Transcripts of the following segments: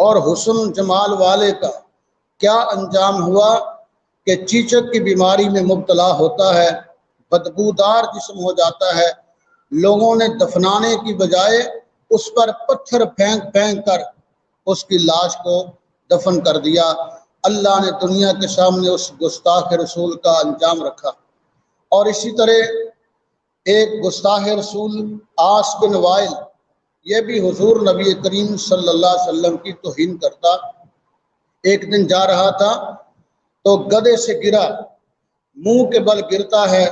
اور حسن جمال والے کا کیا انجام ہوا کہ چیچک کی بیماری میں مبتلا ہوتا ہے، بدبودار جسم ہو جاتا ہے، لوگوں نے دفنانے کی بجائے اس پر پتھر پھینک پھینک کر اس کی لاش کو دفن کر دیا۔ اللہ نے دنیا کے سامنے اس گستاخ رسول کا انجام رکھا۔ اور اسی طرح ایک گستاخ رسول عاص بن وائل، یہ بھی حضور نبی کریم صلی اللہ علیہ وسلم کی توہین کرتا۔ ایک دن جا رہا تھا تو گدھے سے گرا، منہ کے بل گرتا ہے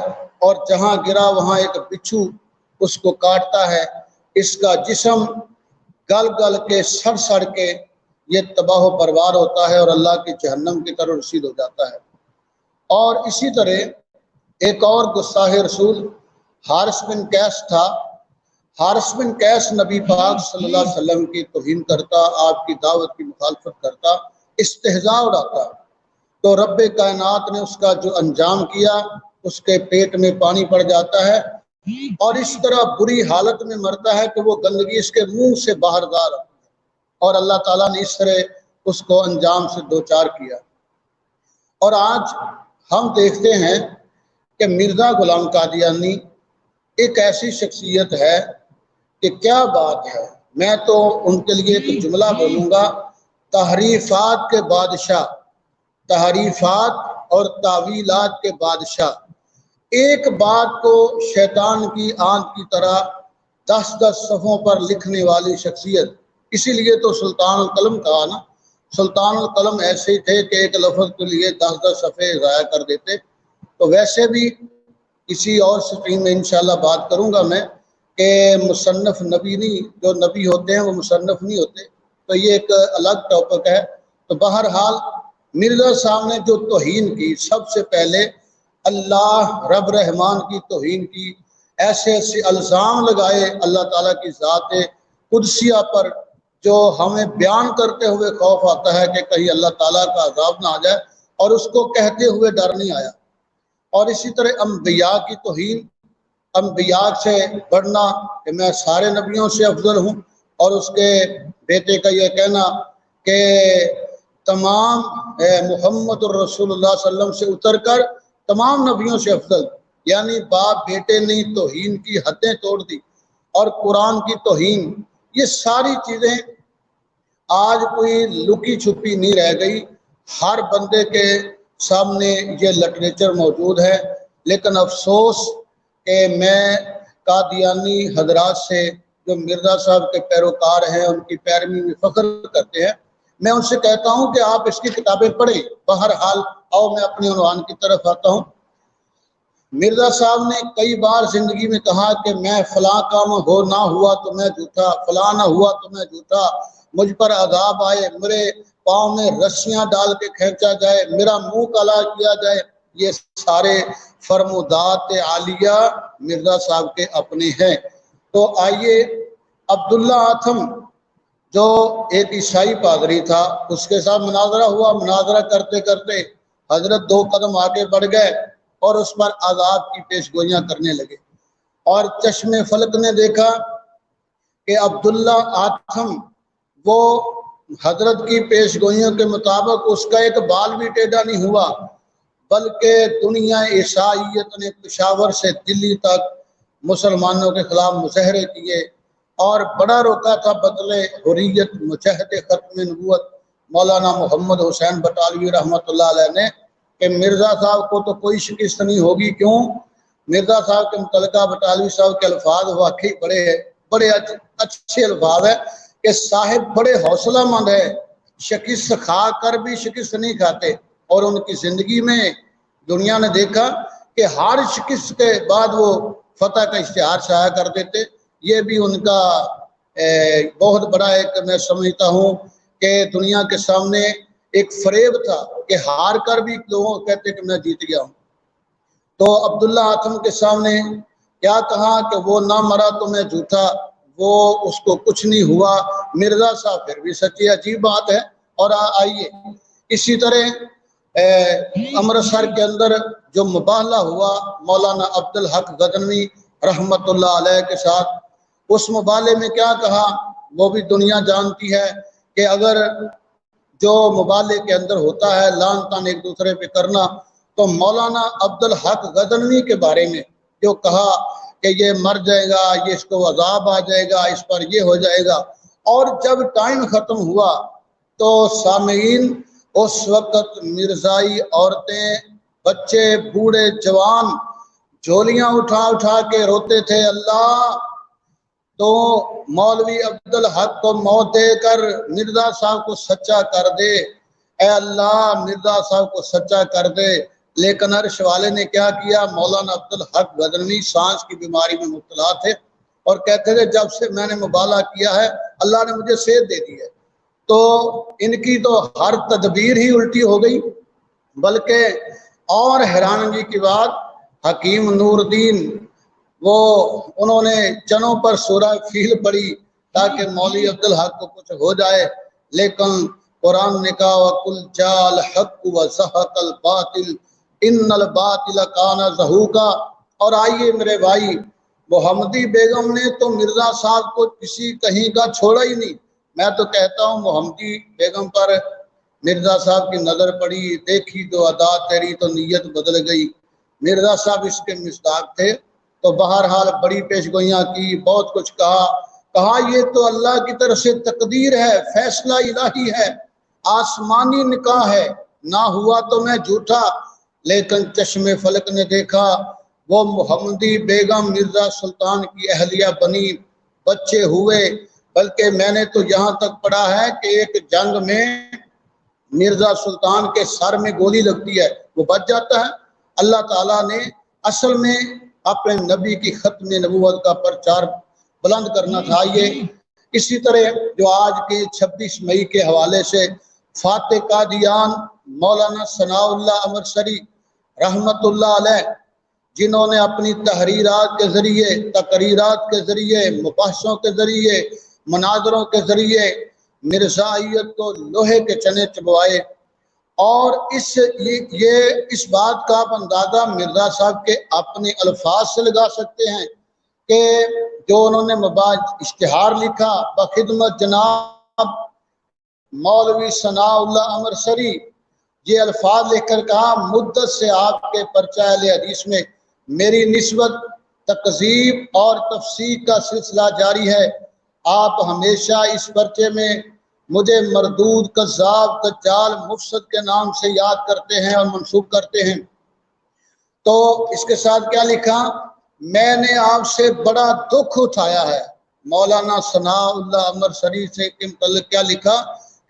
اور جہاں گرا وہاں ایک بچھو اس کو کاٹتا ہے، اس کا جسم گل گل کے سڑ سڑ کے یہ تباہ و برباد ہوتا ہے اور اللہ کی جہنم کی طرف رسید ہو جاتا ہے۔ اور اسی طرح ایک اور گستاخ رسول حارث بن قیس تھا۔ حارث بن قیس نبی پاک صلی اللہ علیہ وسلم کی توہین کرتا، آپ کی دعوت کی مخالفت کرتا، استہزاء اڑاتا، تو رب کائنات نے اس کا جو انجام کیا، اس کے پیٹ میں پانی پڑ جاتا ہے اور اس طرح بری حالت میں مرتا ہے کہ وہ گندگی اس کے منہ سے باہر جا رہا ہے، اور اللہ تعالیٰ نے اس طرح اس کو انجام سے دوچار کیا۔ اور آج ہم دیکھتے ہیں کہ مرزا غلام قادیانی ایک ایسی شخصیت ہے کہ کیا بات ہے۔ میں تو ان کے لیے ایک جملہ بولوں گا، تحریفات کے بادشاہ، تحریفات اور تعویلات کے بادشاہ، ایک بات کو شیطان کی آنکھ کی طرح 10 صفحوں پر لکھنے والی شخصیت۔ اسی لیے تو سلطان القلم کہا نا، سلطان القلم ایسے ہی تھے کہ ایک لفظ کے لیے 10 صفحے ضائع کر دیتے۔ تو ویسے بھی کسی اور سٹریم میں انشاءاللہ بات کروں گا میں کہ مصنف نبی نہیں، جو نبی ہوتے ہیں وہ مصنف نہیں ہوتے، تو یہ ایک الگ ٹاپک ہے۔ تو بہرحال مرزا صاحب نے جو توہین کی، سب سے پہلے اللہ رب رحمان کی توہین کی، ایسے ایسے الزام لگائے اللہ تعالیٰ کی ذات قدسیہ پر جو ہمیں بیان کرتے ہوئے خوف آتا ہے کہ کہیں اللہ تعالیٰ کا عذاب نہ آ جائے، اور اس کو کہتے ہوئے ڈر نہیں آیا۔ اور اسی طرح انبیاء کی توہین، انبیاء سے بڑھنا کہ میں سارے نبیوں سے افضل ہوں، اور اس کے بیٹے کا یہ کہنا کہ تمام محمد الرسول اللہ صلی اللہ علیہ وسلم سے اتر کر تمام نبیوں سے افضل، یعنی باپ بیٹے نے توہین کی حدیں توڑ دی، اور قرآن کی توہین، یہ ساری چیزیں آج کوئی لکی چھپی نہیں رہ گئی، ہر بندے کے سامنے یہ لٹریچر موجود ہے۔ لیکن افسوس کہ میں قادیانی حضرات سے جو مرزا صاحب کے پیروکار ہیں، ان کی پیروی میں فخر کرتے ہیں، میں ان سے کہتا ہوں کہ آپ اس کی کتابیں پڑھیں۔ بہرحال آؤ میں اپنے عنوان کی طرف آتا ہوں۔ مرزا صاحب نے کئی بار زندگی میں کہا کہ میں فلاں کام نہ ہوا تو میں جھوٹا، فلاں نہ ہوا تو میں جھوٹا، مجھ پر عذاب آئے، میرے پاؤں میں رسیاں ڈال کے کھینچا جائے، میرا منہ کالا کیا جائے، یہ سارے فرمودات عالیہ مرزا صاحب کے اپنے ہیں۔ تو آئیے، عبداللہ آتھم جو ایک عیسائی پادری تھا، اس کے ساتھ مناظرہ ہوا، مناظرہ کرتے کرتے حضرت 2 قدم آگے بڑھ گئے اور اس پر عذاب کی پیش گوئیاں کرنے لگے، اور چشم فلک نے دیکھا کہ عبداللہ آتھم وہ حضرت کی پیش گوئیوں کے مطابق اس کا ایک بال بھی ٹیڑھا نہیں ہوا، بلکہ دنیا عیسائیت نے پشاور سے دلی تک مسلمانوں کے خلاف مظاہرے کیے، اور بڑا روکا تھا بدلے حریت مجاہد ختم نبوت مولانا محمد حسین بٹالوی رحمۃ اللہ علیہ نے کہ مرزا صاحب کو تو کوئی شکست نہیں ہوگی۔ کیوں؟ مرزا صاحب کے متعلقہ بٹالوی صاحب کے الفاظ واقعی بڑے اچھے الفاظ ہیں کہ صاحب بڑے حوصلہ مند ہے، شکست کھا کر بھی شکست نہیں کھاتے، اور ان کی زندگی میں دنیا نے دیکھا کہ ہر شکست کے بعد وہ فتح کا اشتہار شائع کر دیتے۔ یہ بھی ان کا بہت بڑا ایک میں سمجھتا ہوں کہ دنیا کے سامنے ایک فریب تھا کہ ہار کر بھی لوگوں کہتے کہ میں جیت گیا ہوں۔ تو عبداللہ آتھم کے سامنے کیا کہا کہ وہ نہ مرا تو میں جھوٹا، وہ اس کو کچھ نہیں ہوا۔ مرزا صاحب پھر بھی سچی، عجیب بات ہے۔ اور آئیے اسی طرح امرتسر کے اندر جو مباہلہ ہوا مولانا عبدالحق غزنوی رحمت اللہ علیہ کے ساتھ، اس مباہلے میں کیا کہا وہ بھی دنیا جانتی ہے کہ اگر جو مبالغے کے اندر ہوتا ہے لان تان ایک دوسرے پہ کرنا، تو مولانا عبدالحق غزنوی کے بارے میں جو کہا کہ یہ مر جائے گا، یہ اس کو عذاب آ جائے گا، اس پر یہ ہو جائے گا، اور جب ٹائم ختم ہوا تو سامعین اس وقت مرزائی عورتیں، بچے، بوڑھے، جوان جھولیاں اٹھا اٹھا کے روتے تھے، اللہ تو مولوی عبدالحق کو موت دے کر مرزا صاحب کو سچا کر دے، اے اللہ مرزا صاحب کو سچا کر دے۔ لیکن عرش والے نے کیا کیا، مولانا عبدالحق غزنوی سانس کی بیماری میں مبتلا تھے اور کہتے تھے جب سے میں نے مبالغہ کیا ہے اللہ نے مجھے صحت دے دی ہے۔ تو ان کی تو ہر تدبیر ہی الٹی ہو گئی۔ بلکہ اور حیرانگی کی بات، حکیم نور الدین انہوں نے چنوں پر سورہ فیل پڑھی تاکہ مولوی عبدالحق کو کچھ ہو جائے، لیکن قرآن نے کہا وَقُلْ جَاءَ الْحَقُّ وَزَهَقَ الْبَاطِلُ إِنَّ الْبَاطِلَ كَانَ زَهُوقًا۔ اور آئیے میرے بھائی، محمدی بیگم نے تو مرزا صاحب کو کسی کہیں کا چھوڑا ہی نہیں۔ میں تو کہتا ہوں محمدی بیگم پر مرزا صاحب کی نظر پڑی، دیکھی تو ادا تیری تو نیت بدل گئی۔ مرزا صاحب اس کے مصداق تھے، تو بہرحال بڑی پیشگوئیاں کی، بہت کچھ کہا یہ تو اللہ کی طرف سے تقدیر ہے، فیصلہ الہی ہے، آسمانی نکاح ہے، نہ ہوا تو میں جھوٹا۔ لیکن چشم فلک نے دیکھا وہ محمدی بیگم مرزا سلطان کی اہلیہ بنی، بچے ہوئے، بلکہ میں نے تو یہاں تک پڑھا ہے کہ ایک جنگ میں مرزا سلطان کے سر میں گولی لگتی ہے، وہ بچ جاتا ہے۔ اللہ تعالیٰ نے اصل میں اپنے نبی کی ختم نبوت کا پرچار بلند کرنا تھا۔ یہ اسی طرح جو آج کے 26 مئی کے حوالے سے فاتح قادیان مولانا ثناء اللہ امرسری رحمت اللہ علیہ، جنہوں نے اپنی تحریرات کے ذریعے، تقریرات کے ذریعے، مباحثوں کے ذریعے، مناظروں کے ذریعے مرزائیت کو لوہے کے چنے چبوائے، اور اس بات کا آپ اندازہ مرزا صاحب کے اپنے الفاظ سے لگا سکتے ہیں کہ جو انہوں نے اشتہار لکھا بخدمت جناب مولوی ثناء اللہ امرسری، یہ الفاظ لکھ کر کہا مدت سے آپ کے پرچہ اہل حدیث میں میری نسبت تکذیب اور تفسیق کا سلسلہ جاری ہے، آپ ہمیشہ اس پرچے میں مجھے مردود، کذاب، دجال، مفسد کے نام سے یاد کرتے ہیں اور منسوب کرتے ہیں۔ تو اس کے ساتھ کیا لکھا، میں نے آپ سے بڑا دکھ اٹھایا ہے۔ مولانا ثناء اللہ امرسری سے کے متعلق کیا لکھا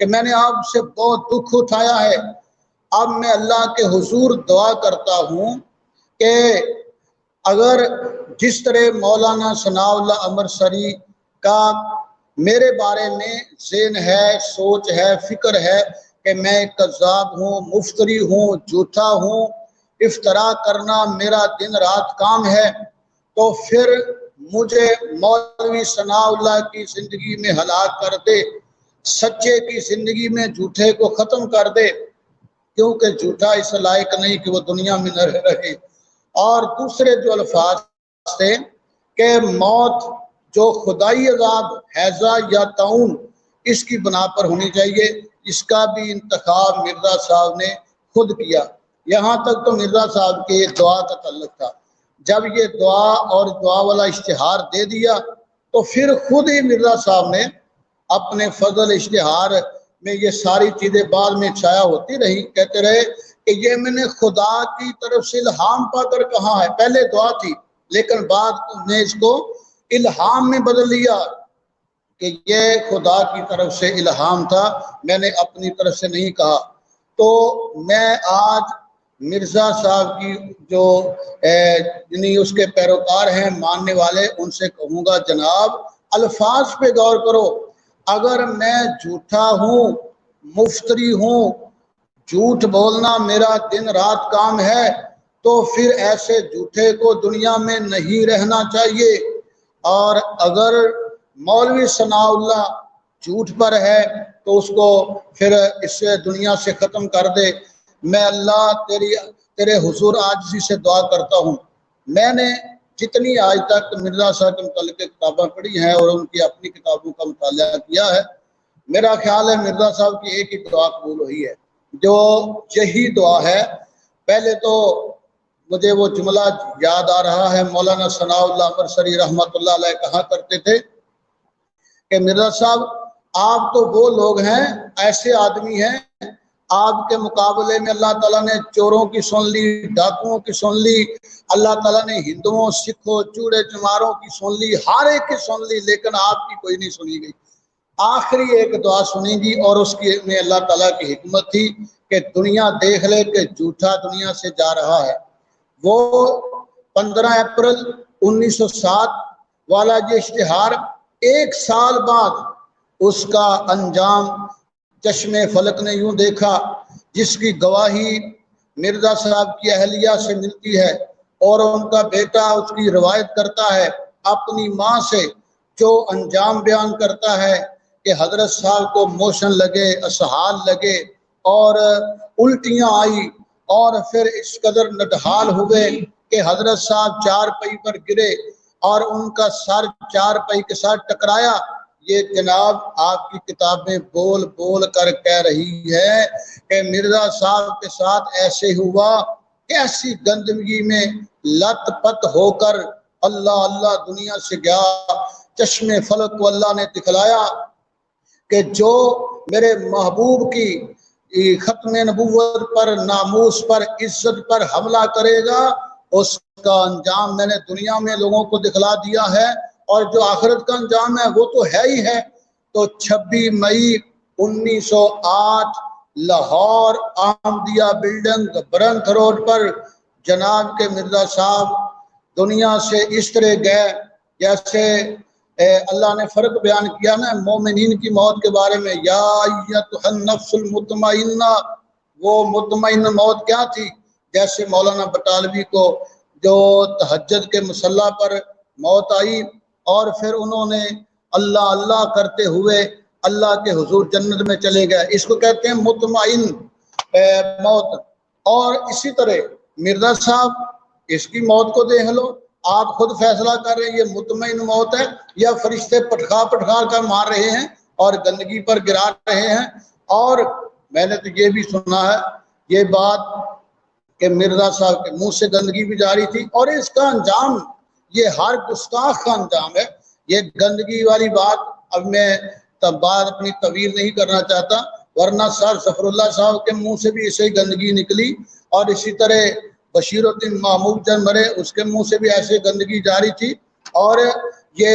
کہ میں نے آپ سے بہت دکھ اٹھایا ہے، اب میں اللہ کے حضور دعا کرتا ہوں کہ اگر جس طرح مولانا ثناء اللہ امرسری کا میرے بارے میں ذہن ہے، سوچ ہے، فکر ہے کہ میں کذاب ہوں، مفتری ہوں، جھوٹا ہوں، افترا کرنا میرا دن رات کام ہے، تو پھر مجھے مولوی ثناء اللہ کی زندگی میں ہلاک کر دے، سچے کی زندگی میں جھوٹے کو ختم کر دے، کیونکہ جھوٹا اس لائق نہیں کہ وہ دنیا میں نہ رہے۔ اور دوسرے جو الفاظ تھے کہ موت جو خدائی عذاب، ہیضہ یا طاعون، اس کی بنا پر ہونی چاہیے، اس کا بھی انتخاب مرزا صاحب نے خود کیا۔ یہاں تک تو مرزا صاحب کے دعا کا تعلق تھا، جب یہ دعا اور دعا والا اشتہار دے دیا تو پھر خود ہی مرزا صاحب نے اپنے فضل اشتہار میں یہ ساری چیزیں بعد میں چھایا ہوتی رہی، کہتے رہے کہ یہ میں نے خدا کی طرف سے الہام پا کر کہا ہے، پہلے دعا تھی لیکن بعد میں اس کو الہام میں بدل لیا کہ یہ خدا کی طرف سے الہام تھا، میں نے اپنی طرف سے نہیں کہا۔ تو میں آج مرزا صاحب کی جو یعنی اس کے پیروکار ہیں، ماننے والے، ان سے کہوں گا جناب الفاظ پہ غور کرو، اگر میں جھوٹا ہوں، مفتری ہوں، جھوٹ بولنا میرا دن رات کام ہے، تو پھر ایسے جھوٹے کو دنیا میں نہیں رہنا چاہیے، اور اگر مولوی ثناء اللہ جھوٹ پر ہے تو اس کو پھر اس دنیا سے ختم کر دے۔ میں اللہ تیرے حضور عاجزی سے دعا کرتا ہوں، میں نے جتنی آج تک مرزا صاحب کے متعلق کتابیں پڑھی ہیں اور ان کی اپنی کتابوں کا مطالعہ کیا ہے، میرا خیال ہے مرزا صاحب کی ایک ہی دعا قبول ہوئی ہے، جو یہی دعا ہے۔ پہلے تو مجھے وہ جملہ یاد آ رہا ہے، مولانا ثناء اللہ مرسری رحمۃ اللہ علیہ کہا کرتے تھے کہ مرزا صاحب آپ تو وہ لوگ ہیں، ایسے آدمی ہیں، آپ کے مقابلے میں اللہ تعالیٰ نے چوروں کی سن لی، ڈاکوؤں کی سن لی، اللہ تعالیٰ نے ہندوؤں، سکھوں، چوڑے چماروں کی سن لی، ہر ایک کی سن لی، لیکن آپ کی کوئی نہیں سنی گئی۔ آخری ایک دعا سنی گی، اور اس کی میں اللہ تعالیٰ کی حکمت تھی کہ دنیا دیکھ لے کہ جھوٹا دنیا سے جا رہا ہے۔ وہ 15 اپریل 1907 والا یہ اشتہار ایک سال بعد اس کا انجام چشم فلک نے یوں دیکھا، جس کی گواہی مرزا صاحب کی اہلیہ سے ملتی ہے، اور ان کا بیٹا اس کی روایت کرتا ہے اپنی ماں سے، جو انجام بیان کرتا ہے کہ حضرت صاحب کو موشن لگے، اسہال لگے، اور الٹیاں آئی، اور پھر اس قدر نڈھال ہوئے کہ حضرت صاحب چارپائی پر گرے اور ان کا سر چارپائی کے ساتھ ٹکرایا۔ یہ جناب آپ کی کتابیں بول بول کر کہہ رہی ہے کہ مرزا صاحب کے ساتھ ایسے ہوا، ایسی گندگی میں لت پت ہو کر اللہ اللہ دنیا سے گیا۔ چشم فلک کو اللہ نے دکھلایا کہ جو میرے محبوب کی ختم نبوت پر، ناموس پر، عزت پر حملہ کرے گا، اس کا انجام میں نے دنیا میں لوگوں کو دکھلا دیا ہے، اور جو آخرت کا انجام ہے وہ تو ہے ہی ہے۔ تو 26 مئی 1908 لاہور احمدیہ بلڈنگ برنتھ روڈ پر جناب کے مرزا صاحب دنیا سے اس طرح گئے جیسے اللہ نے فرق بیان کیا نا مومنین کی موت کے بارے میں، یا ایتھا النفس المطمئنہ، وہ مطمئن موت کیا تھی؟ جیسے مولانا بٹالوی کو جو تہجد کے مصلی پر موت آئی، اور پھر انہوں نے اللہ اللہ کرتے ہوئے اللہ کے حضور جنت میں چلے گئے، اس کو کہتے ہیں مطمئن موت۔ اور اسی طرح مرزا صاحب، اس کی موت کو دیکھ لو، آپ خود فیصلہ کر رہے ہیں یہ مطمئن موت ہے یا فرشتے پٹخا پٹخا کر مار رہے ہیں اور گندگی پر گرا رہے ہیں۔ اور میں نے تو یہ بھی سنا ہے یہ بات کہ مرزا صاحب کے منہ سے گندگی بھی جاری تھی، اور اس کا انجام یہ ہر گستاخ کا انجام ہے۔ یہ گندگی والی بات اب میں بات اپنی طویل نہیں کرنا چاہتا، ورنہ سر ظفر اللہ صاحب کے منہ سے بھی ایسے ہی گندگی نکلی، اور اسی طرح بشیر الدین محمود جان مرے، اس کے منہ سے بھی ایسے گندگی جاری تھی۔ اور یہ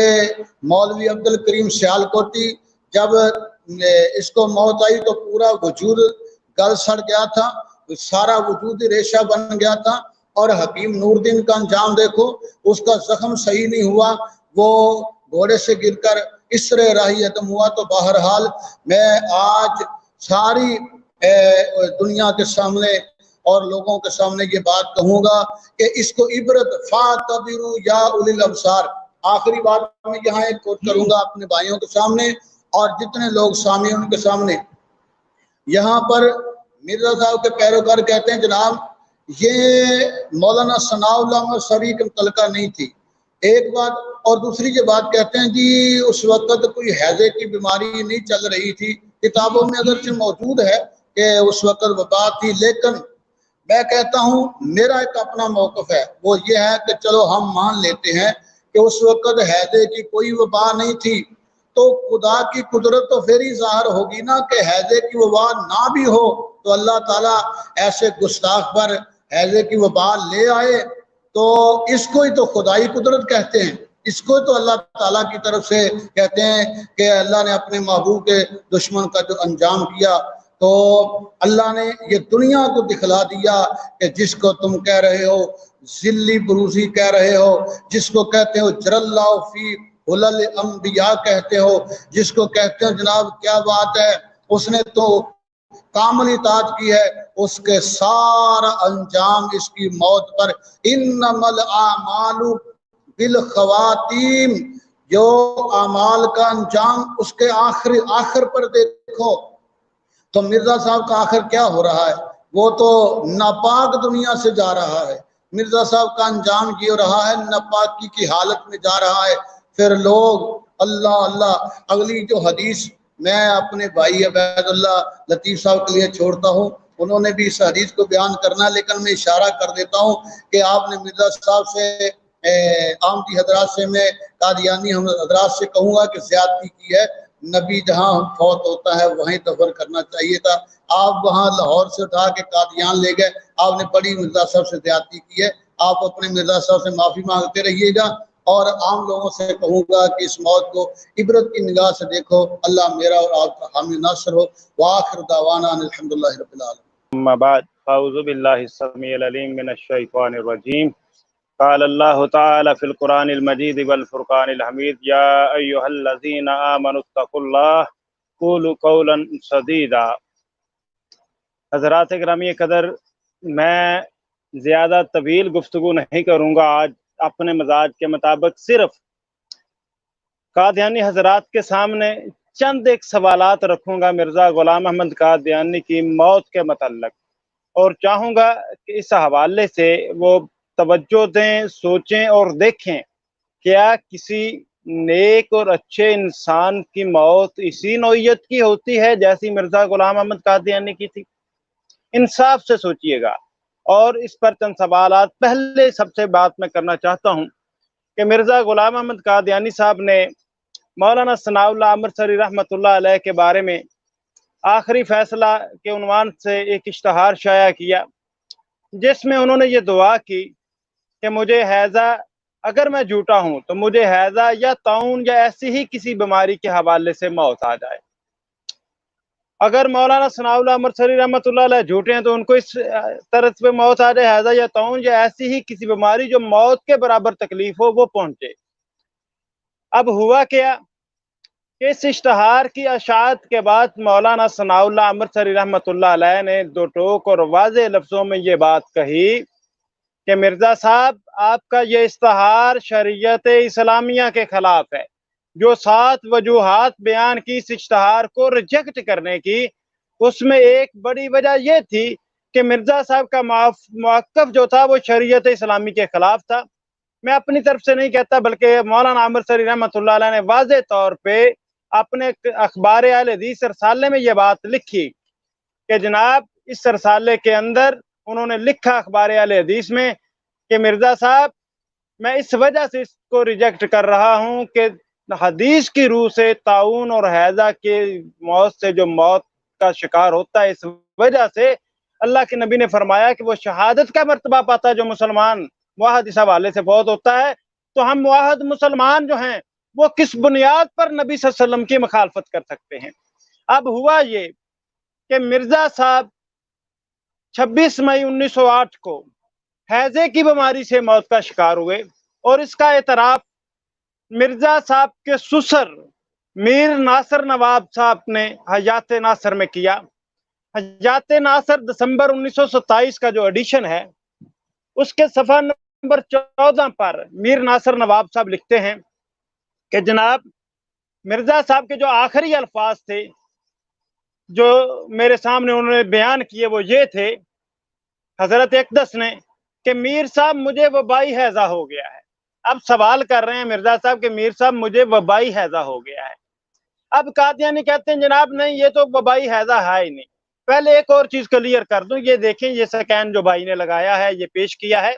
مولوی عبد الکریم سیالکوٹی، جب اس کو موت آئی تو پورا وجود گل سڑ گیا تھا، سارا وجود ریشہ بن گیا تھا۔ اور حکیم نور الدین کا انجام دیکھو، اس کا زخم صحیح نہیں ہوا، وہ گھوڑے سے گر کر اس طرح راہی ختم ہوا۔ تو بہرحال میں آج ساری دنیا کے سامنے اور لوگوں کے سامنے یہ بات کہوں گا کہ اس کو عبرت فاعتبروا یا اولی الابصار۔ آخری بات میں یہاں ایک کوٹ کروں گا اپنے بھائیوں کے سامنے اور جتنے لوگ سامعین ان کے سامنے۔ یہاں پر مرزا صاحب کے پیروکار کہتے ہیں جناب یہ مولانا ثناء اللہ مرسری کی متعلقہ نہیں تھی، ایک بات، اور دوسری یہ بات کہتے ہیں جی اس وقت کوئی ہیضے کی بیماری نہیں چل رہی تھی، کتابوں میں اگرچہ موجود ہے کہ اس وقت وبا تھی، لیکن میں کہتا ہوں میرا ایک اپنا موقف ہے، وہ یہ ہے کہ چلو ہم مان لیتے ہیں کہ اس وقت ہیضے کی کوئی وبا نہیں تھی، تو خدا کی قدرت تو پھر ہی ظاہر ہوگی نا کہ ہیضے کی وبا نہ بھی ہو تو اللہ تعالیٰ ایسے گستاخ پر ہیضے کی وبا لے آئے، تو اس کو ہی تو خدائی قدرت کہتے ہیں، اس کو تو اللہ تعالیٰ کی طرف سے کہتے ہیں کہ اللہ نے اپنے محبوب کے دشمن کا جو انجام کیا، تو اللہ نے یہ دنیا کو دکھلا دیا کہ جس کو تم کہہ رہے ہو ذلی بروزی کہہ رہے ہو، جس کو کہتے ہو جر اللہ فی حلل انبیاء کہتے ہو، جس کو کہتے ہو جناب کیا بات ہے اس نے تو کامل اطاعت کی ہے، اس کے سارا انجام اس کی موت پر انما الاعمال بالخواتیم، جو اعمال کا انجام اس کے آخر پر دیکھو۔ تو مرزا صاحب کا آخر کیا ہو رہا ہے؟ وہ تو ناپاک دنیا سے جا رہا ہے، مرزا صاحب کا انجام یہ ہو رہا ہے ناپاکی کی حالت میں جا رہا ہے۔ پھر لوگ اللہ اللہ، اگلی جو حدیث میں اپنے بھائی عبید اللہ لطیف صاحب کے لیے چھوڑتا ہوں، انہوں نے بھی اس حدیث کو بیان کرنا، لیکن میں اشارہ کر دیتا ہوں کہ آپ نے مرزا صاحب سے آمدی حضرات سے، میں قادیانی حضرات سے کہوں گا کہ زیادتی کی ہے، نبی جہاں فوت ہوتا ہے وہیں دفن کرنا چاہیے تھا، آپ وہاں لاہور سے اٹھا کے قادیان لے گئے، آپ نے بڑی مرزا صاحب سے زیادتی کی ہے، آپ اپنے مرزا صاحب سے معافی مانگتے رہیے گا، اور عام لوگوں سے کہوں گا کہ اس موت کو عبرت کی نگاہ سے دیکھو، اللہ میرا اور آپ کا حامی ناصر ہو، وآخر دعوانا الحمدللہ رب العالمین۔ اما بعد، اعوذ باللہ السمیع العلیم من الشیطان الرجیم، قال اللہ تعالی فی القرآن المجید والفرقان الحمید، یا ایہا الذین آمنوا اتقوا اللہ قولوا قولا سدیدا۔ حضرات گرامی قدر، میں زیادہ طویل گفتگو نہیں کروں گا آج، اپنے مزاج کے مطابق صرف قادیانی حضرات کے سامنے چند ایک سوالات رکھوں گا مرزا غلام احمد قادیانی کی موت کے متعلق، اور چاہوں گا کہ اس حوالے سے وہ توجہ دیں، سوچیں اور دیکھیں کیا کسی نیک اور اچھے انسان کی موت اسی نوعیت کی ہوتی ہے جیسی مرزا غلام احمد قادیانی کی تھی؟ انصاف سے سوچئے گا۔ اور اس پر چند سوالات، پہلے سب سے بات میں کرنا چاہتا ہوں کہ مرزا غلام احمد قادیانی صاحب نے مولانا ثناء اللہ امرتسری رحمۃ اللہ علیہ کے بارے میں آخری فیصلہ کے عنوان سے ایک اشتہار شائع کیا، جس میں انہوں نے یہ دعا کی کہ مجھے حیضہ، اگر میں جھوٹا ہوں تو مجھے حیضہ یا طاعون یا ایسی ہی کسی بیماری کے حوالے سے موت آ جائے۔ اگر مولانا ثناء اللہ امرتسری رحمۃ اللہ علیہ جھوٹے ہیں تو ان کو اس طرز پہ موت آ جائے، حیضہ یا طاعون یا ایسی ہی کسی بیماری جو موت کے برابر تکلیف ہو وہ پہنچے۔ اب ہوا کیا کہ اس اشتہار کی اشاعت کے بعد مولانا ثناء اللہ امرتسری رحمۃ اللہ علیہ نے دو ٹوک اور واضح لفظوں میں یہ بات کہی کہ مرزا صاحب، آپ کا یہ اشتہار شریعت اسلامیہ کے خلاف ہے۔ جو 7 وجوہات بیان کی اس اشتہار کو ریجیکٹ کرنے کی، اس میں ایک بڑی وجہ یہ تھی کہ مرزا صاحب کا موقف جو تھا وہ شریعت اسلامی کے خلاف تھا۔ میں اپنی طرف سے نہیں کہتا، بلکہ مولانا امرتسری رحمۃ اللہ علیہ نے واضح طور پہ اپنے اخبار اہل حدیث رسالے میں یہ بات لکھی کہ جناب اس رسالے کے اندر انہوں نے لکھا اخبار اہل حدیث میں کہ مرزا صاحب، میں اس وجہ سے اس کو ریجیکٹ کر رہا ہوں کہ حدیث کی روح سے طاعون اور حیضہ کے موت سے جو موت کا شکار ہوتا ہے، اس وجہ سے اللہ کے نبی نے فرمایا کہ وہ شہادت کا مرتبہ پاتا ہے جو مسلمان موحد اس حوالے سے فوت ہوتا ہے۔ تو ہم موحد مسلمان جو ہیں وہ کس بنیاد پر نبی صلی اللہ علیہ وسلم کی مخالفت کر سکتے ہیں؟ اب ہوا یہ کہ مرزا صاحب 26 مئی 1908 کو حیضے کی بیماری سے موت کا شکار ہوئے، اور اس کا اعتراف مرزا صاحب کے سسر میر ناصر نواب صاحب نے حیات ناصر میں کیا۔ حیات ناصر دسمبر 1927 کا جو ایڈیشن ہے، اس کے صفحہ نمبر 14 پر میر ناصر نواب صاحب لکھتے ہیں کہ جناب مرزا صاحب کے جو آخری الفاظ تھے جو میرے سامنے انہوں نے بیان کیے وہ یہ تھے، حضرت اقدس نے، کہ میر صاحب مجھے وبائی حیضہ ہو گیا ہے۔ اب سوال کر رہے ہیں مرزا صاحب کہ میر صاحب مجھے وبائی حیضہ ہو گیا ہے۔ اب قادیانی کہتے ہیں جناب نہیں، یہ تو وبائی حیضہ ہے ہی نہیں۔ پہلے ایک اور چیز کلیئر کر دوں، یہ دیکھیں یہ سکین جو بھائی نے لگایا ہے، یہ پیش کیا ہے،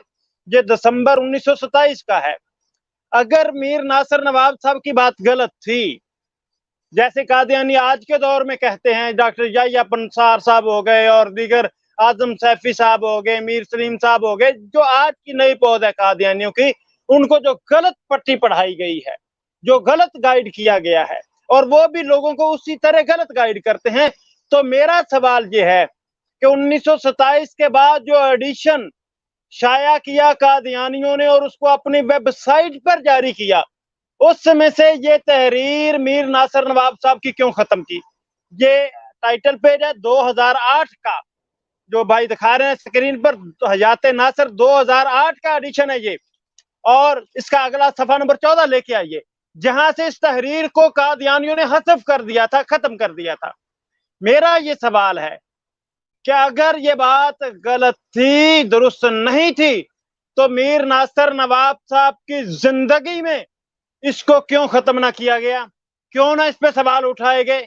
یہ دسمبر 1927 کا ہے۔ اگر میر ناصر نواب صاحب کی بات غلط تھی، جیسے قادیانی آج کے دور میں کہتے ہیں، ڈاکٹر یحییٰ پنصار صاحب ہو گئے اور دیگر اعظم سیفی صاحب ہو گئے، میر سلیم صاحب ہو گئے، جو آج کی نئی پود ہے قادیانیوں کی، ان کو جو غلط پٹی پڑھائی گئی ہے، جو غلط گائیڈ کیا گیا ہے، اور وہ بھی لوگوں کو اسی طرح غلط گائیڈ کرتے ہیں۔ تو میرا سوال یہ ہے کہ 1927 کے بعد جو ایڈیشن شائع کیا قادیانیوں نے اور اس کو اپنی ویب سائٹ پر جاری کیا، اس میں سے یہ تحریر میر ناصر نواب صاحب کی کیوں ختم کی؟ یہ ٹائٹل پیج ہے 2008 کا، جو بھائی دکھا رہے ہیں سکرین پر، حیات ناصر 2008 کا ایڈیشن ہے یہ، اور اس کا اگلا صفحہ نمبر 14 لے کے آئیے، جہاں سے اس تحریر کو قادیانیوں نے حذف کر دیا تھا، ختم کر دیا تھا۔ میرا یہ سوال ہے کہ اگر یہ بات غلط تھی، درست نہیں تھی، تو میر ناصر نواب صاحب کی زندگی میں اس کو کیوں ختم نہ کیا گیا؟ کیوں نہ اس پہ سوال اٹھائے گئے؟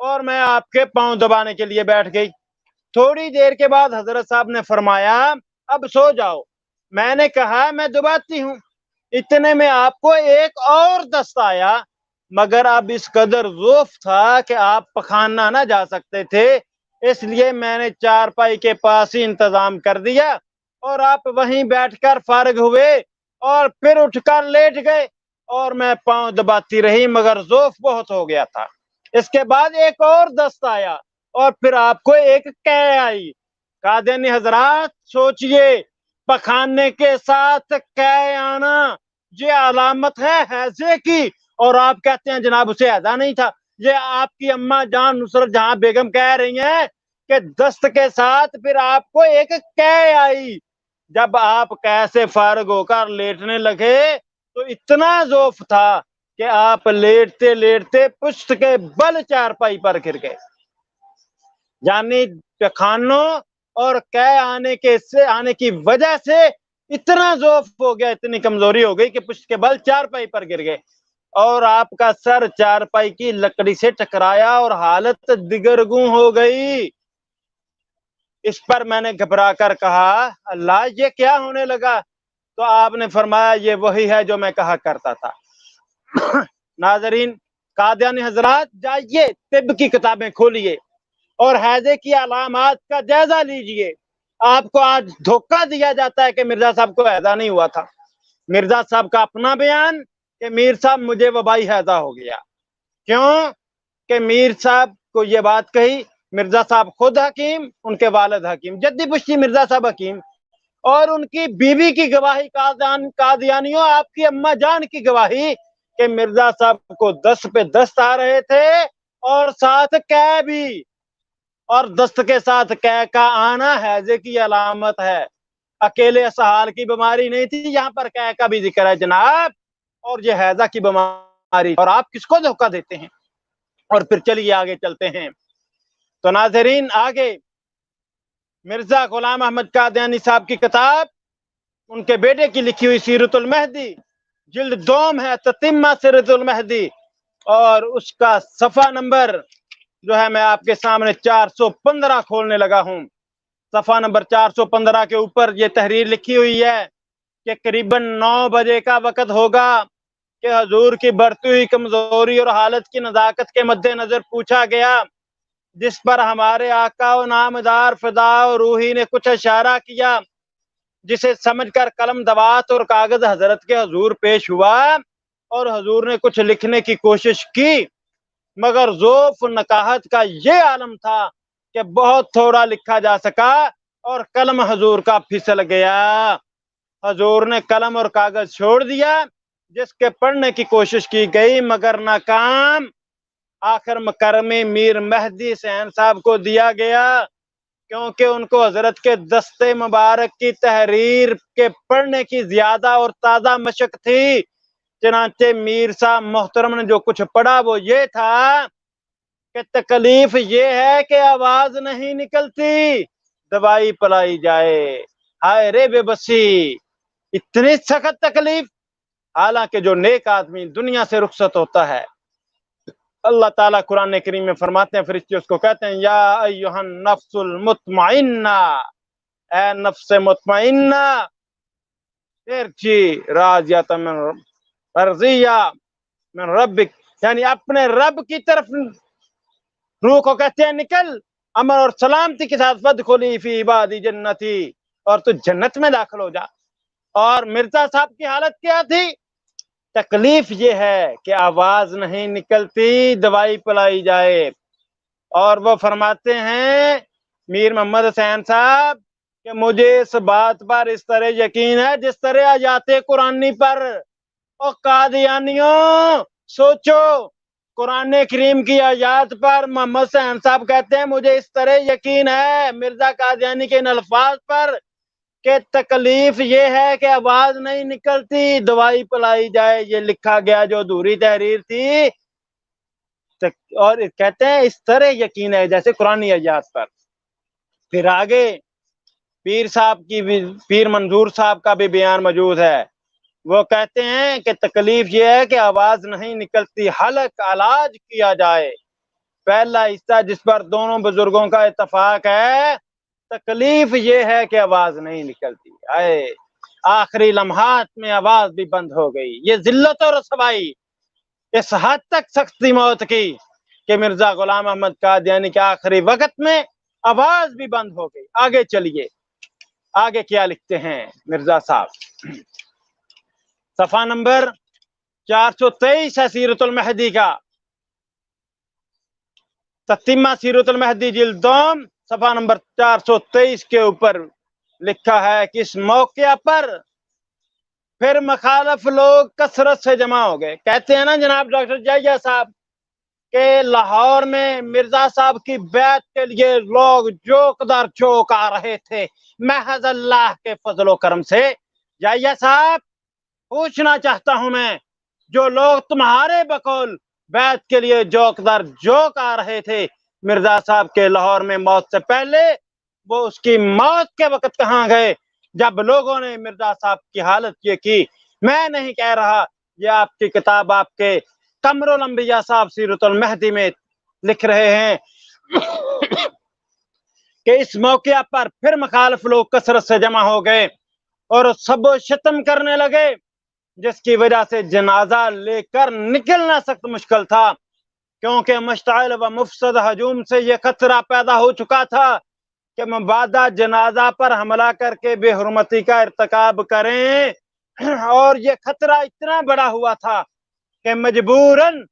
اور میں آپ کے پاؤں دبانے کے لیے بیٹھ گئی۔ تھوڑی دیر کے بعد حضرت صاحب نے فرمایا اب سو جاؤ۔ میں نے کہا میں دباتی ہوں۔ اتنے میں آپ کو ایک اور دست آیا، مگر اب اس قدر ضعف تھا کہ آپ پخانہ نہ جا سکتے تھے، اس لیے میں نے چارپائی کے پاس ہی انتظام کر دیا اور آپ وہیں بیٹھ کر فارغ ہوئے اور پھر اٹھ کر لیٹ گئے اور میں پاؤں دباتی رہی، مگر ضعف بہت ہو گیا تھا۔ اس کے بعد ایک اور دست آیا اور پھر آپ کو ایک قے آئی۔ قادیانی حضرات سوچئے، پخانے کے ساتھ قے آنا یہ علامت ہے حیضے کی، اور آپ کہتے ہیں جناب اسے حیضہ نہیں تھا۔ یہ آپ کی اماں جان نصرت جہاں بیگم کہہ رہی ہیں کہ دست کے ساتھ پھر آپ کو ایک قے آئی۔ جب آپ قے سے فارغ ہو کر لیٹنے لگے تو اتنا ضعف تھا کہ آپ لیٹتے لیٹتے پشت کے بل چارپائی پر گر گئے۔ یعنی پخانوں اور قے آنے کی وجہ سے اتنا ضعف ہو گیا، اتنی کمزوری ہو گئی کہ پشت کے بل چارپائی پر گر گئے اور آپ کا سر چارپائی کی لکڑی سے ٹکرایا اور حالت دگرگوں ہو گئی۔ اس پر میں نے گھبرا کر کہا اللہ یہ کیا ہونے لگا؟ تو آپ نے فرمایا یہ وہی ہے جو میں کہا کرتا تھا۔ ناظرین، قادیانی حضرات جائیے طب کی کتابیں کھولیے اور حیضے کی علامات کا جائزہ لیجئے۔ آپ کو آج دھوکہ دیا جاتا ہے کہ مرزا صاحب کو حیضہ نہیں ہوا تھا۔ مرزا صاحب کا اپنا بیان کہ میر صاحب مجھے وبائی حیضہ ہو گیا۔ کیوں کہ میر صاحب کو یہ بات کہی، مرزا صاحب خود حکیم، ان کے والد حکیم، جدی پشتی مرزا صاحب حکیم، اور ان کی بیوی کی گواہی، قادیانیوں آپ کی اماں جان کی گواہی کہ مرزا صاحب کو دست پہ دست آ رہے تھے اور ساتھ قے بھی، اور دست کے ساتھ قے کا آنا حیضے کی علامت ہے۔ اکیلے اسہال کی بیماری نہیں تھی، یہاں پر قے کا بھی ذکر ہے جناب، اور یہ حیضہ کی بیماری، اور آپ کس کو دھوکہ دیتے ہیں؟ اور پھر چلیے آگے چلتے ہیں۔ تو ناظرین آگے مرزا غلام احمد قادیانی صاحب کی کتاب، ان کے بیٹے کی لکھی ہوئی سیرت المہدی، جلد دوم ہے تتمہ سیرت المہدی، اور اس کا صفحہ نمبر جو ہے میں آپ کے سامنے 415 کھولنے لگا ہوں۔ صفحہ نمبر 415 کے اوپر یہ تحریر لکھی ہوئی ہے کہ قریباً 9 بجے کا وقت ہوگا کہ حضور کی بڑھتی ہوئی کمزوری اور حالت کی نزاکت کے مد نظر پوچھا گیا، جس پر ہمارے آقا و نامدار فدا و روحی نے کچھ اشارہ کیا، جسے سمجھ کر قلم دوات اور کاغذ حضرت کے حضور پیش ہوا اور حضور نے کچھ لکھنے کی کوشش کی، مگر ذوف نقاہت کا یہ عالم تھا کہ بہت تھوڑا لکھا جا سکا اور قلم حضور کا پھسل گیا۔ حضور نے قلم اور کاغذ چھوڑ دیا، جس کے پڑھنے کی کوشش کی گئی مگر ناکام۔ آخر مکرمی میر مہدی حسین صاحب کو دیا گیا، کیونکہ ان کو حضرت کے دستے مبارک کی تحریر کے پڑھنے کی زیادہ اور تازہ مشق تھی۔ چنانچہ میر صاحب محترم نے جو کچھ پڑھا وہ یہ تھا کہ تکلیف یہ ہے کہ آواز نہیں نکلتی، دوائی پلائی جائے، ہائے رے بے بسی، اتنی سخت تکلیف۔ حالانکہ جو نیک آدمی دنیا سے رخصت ہوتا ہے، اللہ تعالیٰ قرآن کریم میں فرماتے ہیں، فرشتے اس کو کہتے ہیں یا ایھا النفس المطمئنہ، اے نفس مطمئنہ، ارجی راضیۃ من مرضیہ من ربک، یعنی اپنے رب کی طرف روح کو کہتے ہیں نکل، امن اور سلامتی کے ساتھ فادخلی فی عبادی جنتی، اور تو جنت میں داخل ہو جا۔ اور مرزا صاحب کی حالت کیا تھی؟ تکلیف یہ ہے کہ آواز نہیں نکلتی، دوائی پلائی جائے۔ اور وہ فرماتے ہیں میر محمد حسین صاحب کہ مجھے اس بات پر اس طرح یقین ہے جس طرح آیات قرآنی پر۔ اور قادیانیوں سوچو، قرآن کریم کی آیات پر محمد حسین صاحب کہتے ہیں مجھے اس طرح یقین ہے مرزا قادیانی کے ان الفاظ پر کہ تکلیف یہ ہے کہ آواز نہیں نکلتی، دوائی پلائی جائے۔ یہ لکھا گیا جو ادھوری تحریر تھی، اور کہتے ہیں اس طرح یقین ہے جیسے قرآنی آیات پر۔ پھر آگے پیر منظور صاحب کا بھی بیان موجود ہے، وہ کہتے ہیں کہ تکلیف یہ ہے کہ آواز نہیں نکلتی، حلق علاج کیا جائے۔ پہلا حصہ جس پر دونوں بزرگوں کا اتفاق ہے، تکلیف یہ ہے کہ آواز نہیں نکلتی، آخری لمحات میں آواز بھی بند ہو گئی۔ یہ ذلت اور رسوائی اس حد تک سختی موت کی کہ مرزا غلام احمد قادیانی کے آخری وقت میں آواز بھی بند ہو گئی۔ آگے چلیے، آگے کیا لکھتے ہیں مرزا صاحب۔ صفحہ نمبر 423 ہے سیرت المہدی کا، تتمہ سیرت المہدی جلد دوم صفحہ نمبر 423 کے اوپر لکھا ہے کہ اس موقع پر پھر مخالف لوگ کثرت سے جمع ہو گئے۔ کہتے ہیں نا جناب ڈاکٹر جائیہ صاحب کہ لاہور میں مرزا صاحب کی بیعت کے لیے لوگ جوک در جوک آ رہے تھے محض اللہ کے فضل و کرم سے۔ جائیہ صاحب پوچھنا چاہتا ہوں میں، جو لوگ تمہارے بقول بیعت کے لیے جوک در جوک آ رہے تھے مرزا صاحب کے لاہور میں موت سے پہلے، وہ اس کی موت کے وقت کہاں گئے جب لوگوں نے مرزا صاحب کی حالت یہ کی؟ میں نہیں کہہ رہا، یہ آپ کی کتاب آپ کے قمر الانبیاء صاحب سیرت المہدی میں لکھ رہے ہیں کہ اس موقع پر پھر مخالف لوگ کثرت سے جمع ہو گئے اور سب و شتم کرنے لگے، جس کی وجہ سے جنازہ لے کر نکلنا سخت مشکل تھا، کیونکہ مشتعل و مفسد ہجوم سے یہ خطرہ پیدا ہو چکا تھا کہ مبادا جنازہ پر حملہ کر کے بے حرمتی کا ارتکاب کریں، اور یہ خطرہ اتنا بڑا ہوا تھا کہ مجبوراً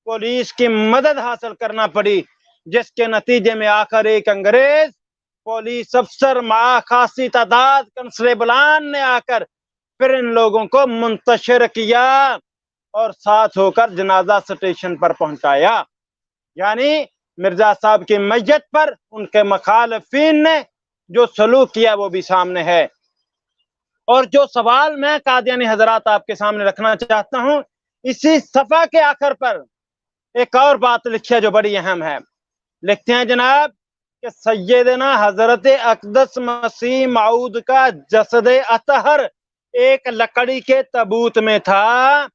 پولیس کی مدد حاصل کرنا پڑی، جس کے نتیجے میں آخر ایک انگریز پولیس افسر مع خاصی تعداد کنسٹیبلان نے آ کر پھر ان لوگوں کو منتشر کیا اور ساتھ ہو کر جنازہ سٹیشن پر پہنچایا۔ یعنی مرزا صاحب کی میت پر ان کے مخالفین نے جو سلوک کیا وہ بھی سامنے ہے۔ اور جو سوال میں قادیانی حضرات آپ کے سامنے رکھنا چاہتا ہوں، اسی صفحہ کے آخر پر ایک اور بات لکھی ہے جو بڑی اہم ہے۔ لکھتے ہیں جناب کہ سیدنا حضرت اقدس مسیح موعود کا جسد اطہر ایک لکڑی کے تابوت میں تھا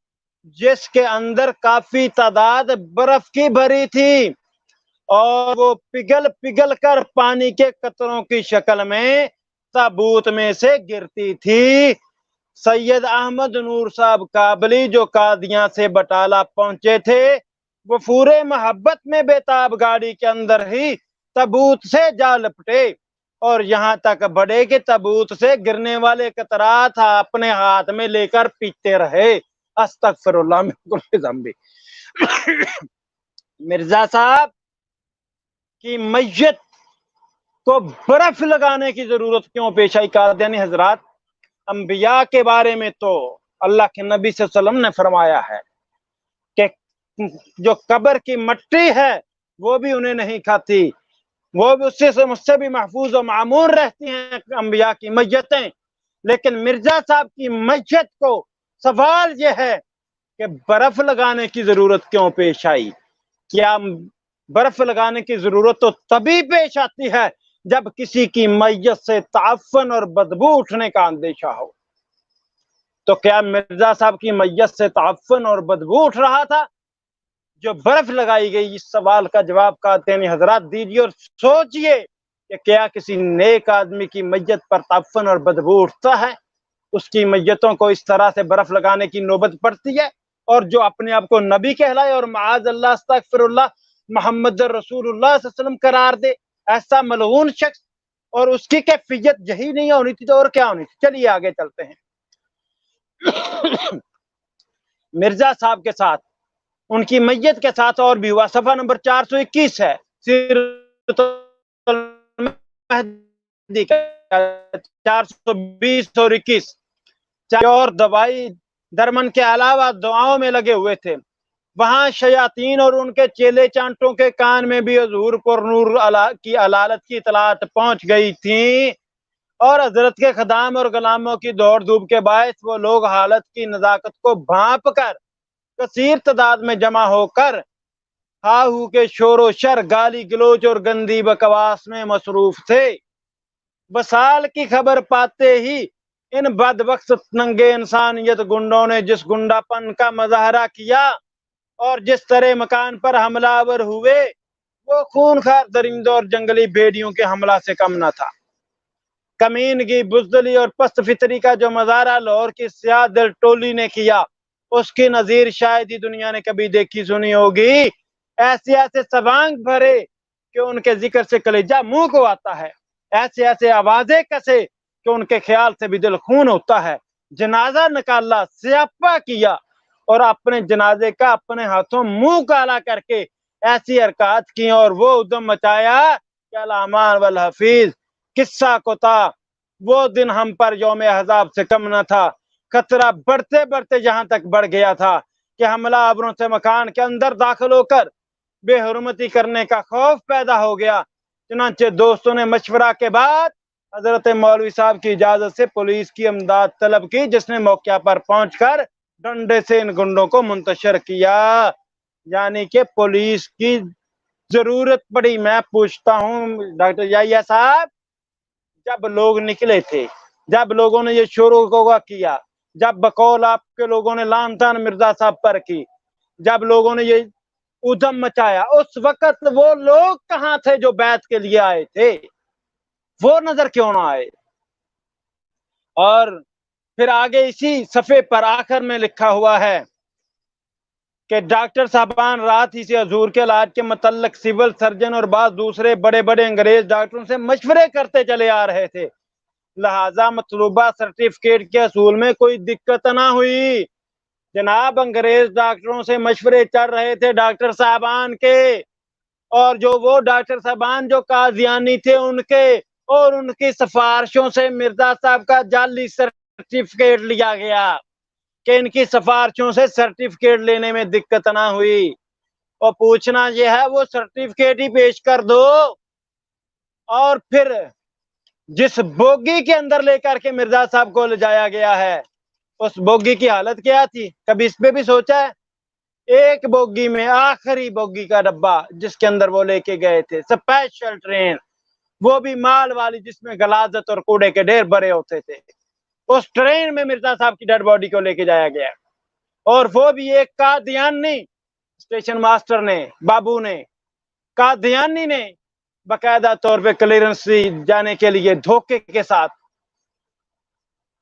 جس کے اندر کافی تعداد برف کی بھری تھی اور وہ پگھل پگھل کر پانی کے قطروں کی شکل میں تابوت میں سے گرتی تھی۔ سید احمد نور صاحب کابلی جو قادیاں سے بٹالہ پہنچے تھے، وہ پورے محبت میں بیتاب گاڑی کے اندر ہی تابوت سے جا لپٹے اور یہاں تک بڑھے کہ تابوت سے گرنے والے قطرات اپنے ہاتھ میں لے کر پیتے رہے۔ استغفر اللہ من کل ذنب۔ مرزا صاحب کی میت کو برف لگانے کی ضرورت کیوں پیش آئی؟ قادیانی حضرات، انبیاء کے بارے میں تو اللہ کے نبی صلی اللہ علیہ وسلم نے فرمایا ہے کہ جو قبر کی مٹی ہے وہ بھی انہیں نہیں کھاتی، وہ بھی اس سے بھی محفوظ و معمور رہتی ہیں انبیاء کی میتیں۔ لیکن مرزا صاحب کی میت کو سوال یہ ہے کہ برف لگانے کی ضرورت کیوں پیش آئی؟ کیا برف لگانے کی ضرورت تو تبھی پیش آتی ہے جب کسی کی میت سے تعفن اور بدبو اٹھنے کا اندیشہ ہو۔ تو کیا مرزا صاحب کی میت سے تعفن اور بدبو اٹھ رہا تھا جو برف لگائی گئی؟ اس سوال کا جواب قادیانی حضرات دیجیے اور سوچئے کہ کیا کسی نیک آدمی کی میت پر تعفن اور بدبو اٹھتا ہے؟ اس کی میتوں کو اس طرح سے برف لگانے کی نوبت پڑتی ہے، اور جو اپنے آپ کو نبی کہلائے اور معاذ اللہ استغفر اللہ محمد رسول اللہ صلی اللہ علیہ وسلم قرار دے، ایسا ملعون شخص، اور اس کی کیفیت یہی نہیں ہونی تھی تو اور کیا ہونی تھی؟ چلیے آگے چلتے ہیں۔ مرزا صاحب کے ساتھ، ان کی میت کے ساتھ اور بھی ہوا۔ صفحہ نمبر 421 ہے سیرت المہدی کا، 420 اور 21۔ اور دوائی درمن کے علاوہ دعاؤں میں لگے ہوئے تھے۔ وہاں شیاطین اور ان کے چیلے چانٹوں کے کان میں بھی حضور پر نور کی علالت کی اطلاعات پہنچ گئی تھیں، اور حضرت کے خدام اور غلاموں کی دوڑ دھوپ کے باعث وہ لوگ حالت کی نزاکت کو بھانپ کر کثیر تعداد میں جمع ہو کر ہا ہو کے شور و شر، گالی گلوچ اور گندی بکواس میں مصروف تھے۔ وصال کی خبر پاتے ہی ان بدبخت ننگے انسانیت گنڈوں نے جس گنڈا پن کا مظاہرہ کیا اور جس طرح مکان پر حملہ آور ہوئے، وہ خونخوار درندوں اور جنگلی بھیڑیوں کے حملہ سے کم نہ تھا۔ کمینگی، بزدلی اور پست فطری کا جو مظاہرہ لاہور کی سیاہ دل ٹولی نے کیا، اس کی نظیر شاید ہی دنیا نے کبھی دیکھی سنی ہوگی۔ ایسے ایسے سوانگ بھرے کہ ان کے ذکر سے کلیجہ منہ کو آتا ہے، ایسے ایسے آوازیں کسے کہ ان کے خیال سے بھی دل خون ہوتا ہے۔ جنازہ نکالا، سیاپا کیا اور اپنے جنازے کا اپنے ہاتھوں منہ کالا کر کے ایسی حرکات کی اور وہ ادھم مچایا کہ الامان والحفیظ قصہ کو تھا۔ وہ دن ہم پر یوم احزاب سے کم نہ تھا۔ خطرہ بڑھتے بڑھتے جہاں تک بڑھ گیا تھا کہ حملہ آوروں سے مکان کے اندر داخل ہو کر بے حرمتی کرنے کا خوف پیدا ہو گیا۔ چنانچہ دوستوں نے مشورہ کے بعد حضرت مولوی صاحب کی اجازت سے پولیس کی امداد طلب کی، جس نے موقع پر پہنچ کر ڈنڈے سے ان گنڈوں کو منتشر کیا۔ یعنی کہ پولیس کی ضرورت پڑی۔ میں پوچھتا ہوں ڈاکٹر یحییٰ صاحب، جب لوگ نکلے تھے، جب لوگوں نے یہ شروع کیا، جب بقول آپ کے لوگوں نے لعن طعن مرزا صاحب پر کی، جب لوگوں نے یہ ادھم مچایا، اس وقت وہ لوگ کہاں تھے جو بیعت کے لیے آئے تھے؟ وہ نظر کیوں نہ آئے؟ اور پھر آگے اسی صفحے پر آخر میں لکھا ہوا ہے کہ ڈاکٹر صاحبان رات ہی سے حضور کے علاج کے متعلق سول سرجن اور بعض دوسرے بڑے بڑے انگریز ڈاکٹروں سے مشورے کرتے چلے آ رہے تھے، لہذا مطلوبہ سرٹیفکیٹ کے حصول میں کوئی دقت نہ ہوئی۔ جناب انگریز ڈاکٹروں سے مشورے چل رہے تھے ڈاکٹر صاحبان کے، اور جو وہ ڈاکٹر صاحبان جو قادیانی تھے ان کے، اور ان کی سفارشوں سے مرزا صاحب کا جعلی سرٹیفکیٹ لیا گیا کہ ان کی سفارشوں سے سرٹیفکیٹ لینے میں دقت نہ ہوئی۔ اور پوچھنا یہ ہے وہ سرٹیفکیٹ ہی پیش کر دو۔ اور پھر جس بوگی کے اندر لے کر کے مرزا صاحب کو لے جایا گیا ہے، اس بوگی کی حالت کیا تھی؟ کبھی اس پہ بھی سوچا ہے؟ ایک بوگی میں، آخری بوگی کا ڈبہ جس کے اندر وہ لے کے گئے تھے، اسپیشل ٹرین، وہ بھی مال والی، جس میں غلاظت اور کوڑے کے ڈھیر بھرے ہوتے تھے، اس ٹرین میں مرزا صاحب کی ڈیڈ باڈی کو لے کے جایا گیا، اور وہ بھی ایک قادیانی اسٹیشن ماسٹر نے، بابو نے، قادیانی نے باقاعدہ طور پہ کلیئرنس جانے کے لیے دھوکے کے ساتھ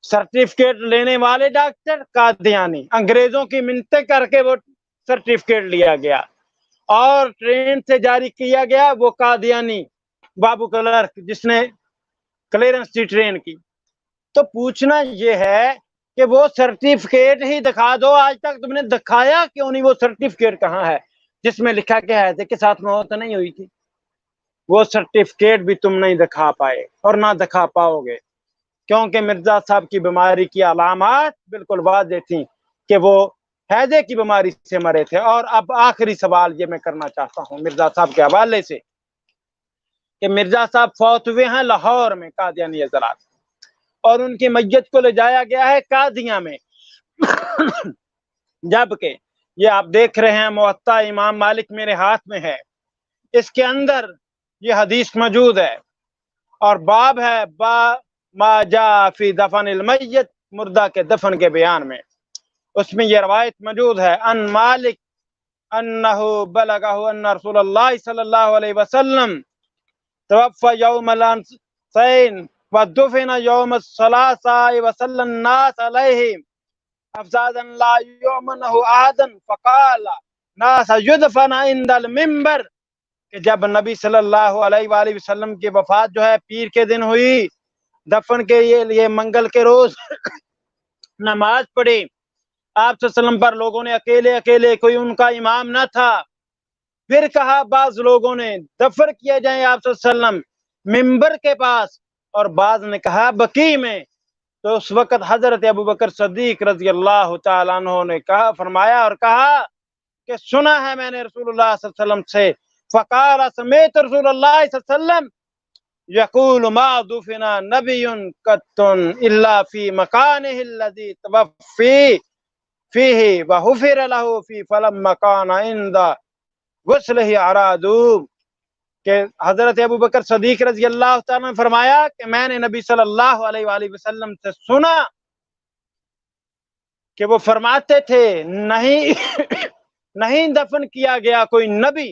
سرٹیفکیٹ لینے والے ڈاکٹر قادیانی، انگریزوں کی منتیں کر کے وہ سرٹیفکیٹ لیا گیا اور ٹرین سے جاری کیا گیا، وہ قادیانی بابو کلرک جس نے کلیئرنس دی ٹرین کی۔ تو پوچھنا یہ ہے کہ وہ سرٹیفکیٹ ہی دکھا دو، آج تک تم نے دکھایا کیوں نہیں؟ وہ سرٹیفکیٹ کہاں ہے جس میں لکھا کہ حیدر کے ساتھ موت نہیں ہوئی تھی؟ وہ سرٹیفکیٹ بھی تم نہیں دکھا پائے اور نہ دکھا پاؤ گے، کیونکہ مرزا صاحب کی بیماری کی علامات بالکل واضح تھیں کہ وہ ہیضے کی بیماری سے مرے تھے۔ اور اب آخری سوال یہ میں کرنا چاہتا ہوں مرزا صاحب کے حوالے سے کہ مرزا صاحب فوت ہوئے ہیں لاہور میں قادیانی حضرات، اور ان کی میت کو لے جایا گیا ہے قادیاں میں، جبکہ یہ آپ دیکھ رہے ہیں موطا امام مالک میرے ہاتھ میں ہے، اس کے اندر یہ حدیث موجود ہے، اور باب ہے با ما جاء فی دفن المیت، مردہ کے دفن کے بیان میں، اس میں یہ روایت موجود ہے ان مالک انہ بلغہ ان رسول اللہ صلی اللہ علیہ وسلم توفى يوم الخميس ودفن يوم الثلاثاء وصلى الناس عليه افزادا لا يؤمنه احدا فقال ناس يدفن عند المنبر، کہ جب نبی صلی اللہ علیہ وآلہ وسلم کی وفات جو ہے پیر کے دن ہوئی، دفن کے لیے منگل کے روز نماز پڑھی، آپ صلی اللہ علیہ وسلم پر لوگوں نے اکیلے اکیلے، کوئی ان کا امام نہ تھا، پھر کہا بعض لوگوں نے دفن کیا جائیں آپ صلی اللہ علیہ وسلم منبر کے پاس، اور بعض نے کہا بقیع میں۔ تو اس وقت حضرت ابوبکر صدیق رضی اللہ تعالیٰ عنہ نے کہا، فرمایا اور کہا کہ سنا ہے میں نے رسول اللہ صلی اللہ علیہ وسلم سے، فقال سمیت رسول اللہ صلی اللہ علیہ وسلم یقول ما دفن نبی قط الا فی مکانہ الذی توفی فیہ وغفر لہ فی فلما کان عند غسلہ ارادو، کہ حضرت ابوبکر صدیق رضی اللہ تعالیٰ نے فرمایا کہ میں نے نبی صلی اللہ علیہ وآلہ وسلم سے سنا کہ وہ فرماتے تھے نہیں دفن کیا گیا کوئی نبی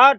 8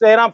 13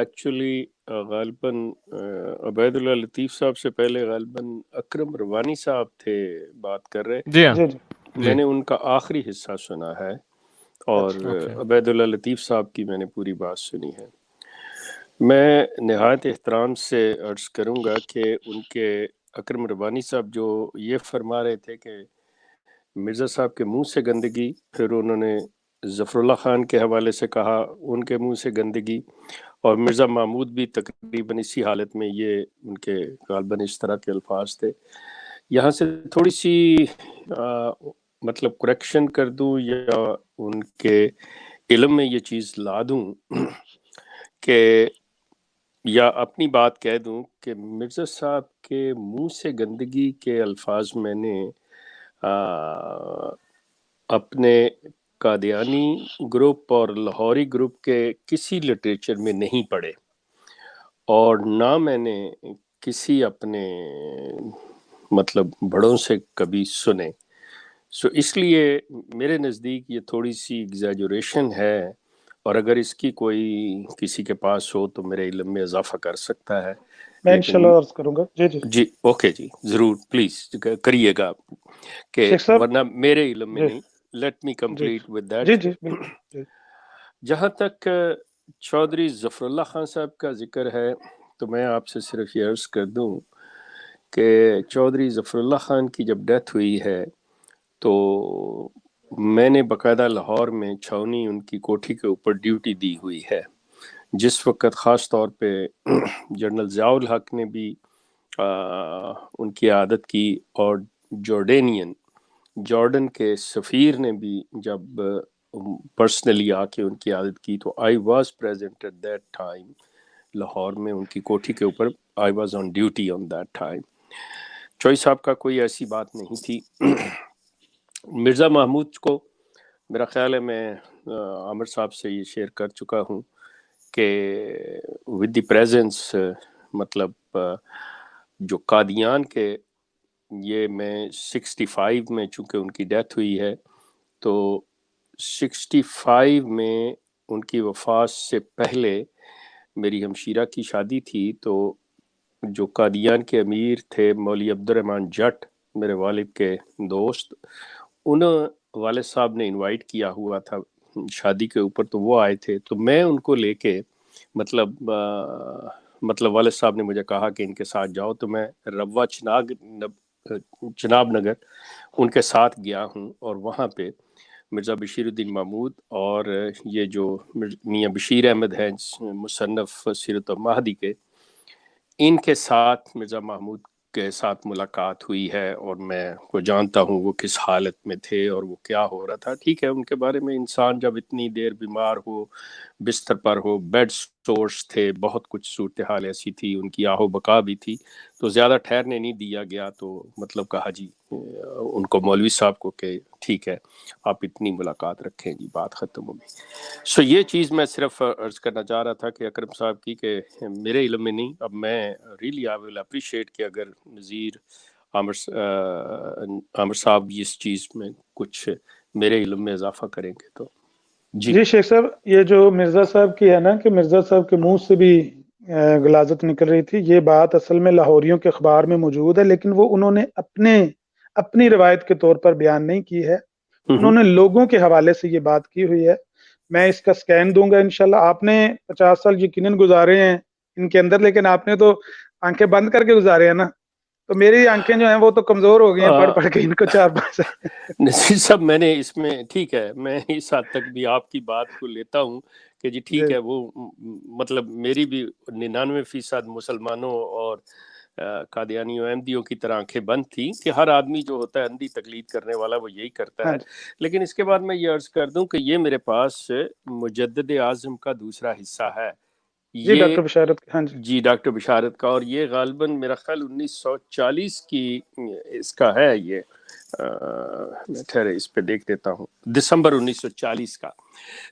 ایکچولی غالباً عبید اللہ لطیف صاحب سے پہلے غالباً اکرم روانی صاحب تھے بات کر رہے. جی ہاں جی جی میں نے ان کا آخری حصہ سنا ہے اور اوکے. عبید اللہ لطیف صاحب کی میں نے پوری بات سنی ہے. میں نہایت احترام سے عرض کروں گا کہ ان کے اکرم ربانی صاحب جو یہ فرما رہے تھے کہ مرزا صاحب کے منہ سے گندگی، پھر انہوں نے ظفر اللہ خان کے حوالے سے کہا ان کے منہ سے گندگی، اور مرزا محمود بھی تقریباً اسی حالت میں، یہ ان کے غالباً اس طرح کے الفاظ تھے. یہاں سے تھوڑی سی مطلب کریکشن کر دوں یا ان کے علم میں یہ چیز لا دوں کہ یا اپنی بات کہہ دوں کہ مرزا صاحب کے منہ سے گندگی کے الفاظ میں نے اپنے قادیانی گروپ اور لاہوری گروپ کے کسی لٹریچر میں نہیں پڑھے، اور نہ میں نے کسی اپنے مطلب بڑوں سے کبھی سنے. سو اس لیے میرے نزدیک یہ تھوڑی سی ایگزیجوریشن ہے، اور اگر اس کی کوئی کسی کے پاس ہو تو میرے علم میں اضافہ کر سکتا ہے. میں لیکن انشاءاللہ عرض کروں گا. جی جی جی اوکے جی ضرور پلیز کریے گا کہ شیخ صاحب. ورنہ میرے علم میں جی نہیں. لیٹ می جی کمپلیٹ ود جی دیٹ. جی بالکل. جی جہاں تک چودھری ظفر اللہ خان صاحب کا ذکر ہے تو میں آپ سے صرف یہ عرض کر دوں کہ چودھری ظفر اللہ خان کی جب ڈیتھ ہوئی ہے تو میں نے باقاعدہ لاہور میں چھاؤنی ان کی کوٹھی کے اوپر ڈیوٹی دی ہوئی ہے، جس وقت خاص طور پہ جنرل ضیاء الحق نے بھی ان کی عادت کی، اور جارڈن کے سفیر نے بھی جب پرسنلی آ کے ان کی عادت کی، تو I was present at that time Lahore میں ان کی کوٹھی کے اوپر. I was on duty on that time. چوئی صاحب کا کوئی ایسی بات نہیں تھی. مرزا محمود کو میرا خیال ہے میں عامر صاحب سے یہ شیئر کر چکا ہوں کہ ود دی پریزنس مطلب جو قادیان کے، یہ میں 65 میں چونکہ ان کی ڈیتھ ہوئی ہے تو 65 میں ان کی وفات سے پہلے میری ہمشیرہ کی شادی تھی، تو جو قادیان کے امیر تھے مولوی عبد الرحمن جٹ، میرے والد کے دوست، انہوں والد صاحب نے انوائٹ کیا ہوا تھا شادی کے اوپر، تو وہ آئے تھے. تو میں ان کو لے کے مطلب والد صاحب نے مجھے کہا کہ ان کے ساتھ جاؤ، تو میں روا چناب نگر ان کے ساتھ گیا ہوں، اور وہاں پہ مرزا بشیر الدین محمود اور یہ جو میاں بشیر احمد ہیں مصنف سیرت المہدی کے، ان کے ساتھ مرزا محمود کے ساتھ ملاقات ہوئی ہے، اور میں کو جانتا ہوں وہ کس حالت میں تھے اور وہ کیا ہو رہا تھا. ٹھیک ہے، ان کے بارے میں انسان جب اتنی دیر بیمار ہو، بستر پر ہو، بیڈ سورس تھے، بہت کچھ صورتحال ایسی تھی، ان کی آہو بقا بھی تھی، تو زیادہ ٹھہرنے نہیں دیا گیا. تو مطلب کہا جی ان کو مولوی صاحب کو کہ ٹھیک ہے آپ اتنی ملاقات رکھیں جی، بات ختم ہوگی. سو یہ چیز میں صرف عرض کرنا چاہ رہا تھا کہ اکرم صاحب کی کہ میرے علم میں نہیں. اب میں ریلی آئی ول اپریشیٹ کہ اگر نذیر عامر صاحب اس چیز میں کچھ میرے علم میں اضافہ کریں گے تو جی شیخ صاحب، یہ جو مرزا صاحب کی ہے نا کہ مرزا صاحب کے منہ سے بھی غلاظت نکل رہی تھی، یہ بات اصل میں لاہوریوں کے اخبار میں موجود ہے، لیکن وہ انہوں نے اپنی روایت کے طور پر بیان نہیں کی ہے، انہوں نے لوگوں کے حوالے سے یہ بات کی ہوئی ہے. میں اس کا سکین دوں گا انشاءاللہ. آپ نے 50 سال یقیناً گزارے ہیں ان کے اندر، لیکن آپ نے تو آنکھیں بند کر کے گزارے ہیں نا، تو میری آنکھیں جو ہیں وہ تو کمزور ہو گئی ہیں پڑھ کے ان کو 4-5 سال. نصیر صاحب میں نے اس میں ٹھیک ہے، میں اس حد تک بھی آپ کی بات کو لیتا ہوں کہ جی ٹھیک ہے، وہ مطلب میری بھی 99% مسلمانوں اور قادیانیوں احمدیوں کی طرح آنکھیں بند تھی کہ ہر آدمی جو ہوتا ہے اندھی تقلید کرنے والا وہ یہی کرتا ہے. لیکن اس کے بعد میں یہ عرض کر دوں کہ یہ میرے پاس مجدد اعظم کا دوسرا حصہ ہے، جی یہ ڈاکٹر بشارت. ہاں جی ڈاکٹر بشارت کا، اور یہ غالباً میرا خیال 1940 کی اس کا ہے. یہ میں ٹھہرے اس پہ دیکھ لیتا ہوں، دسمبر 1940 کا.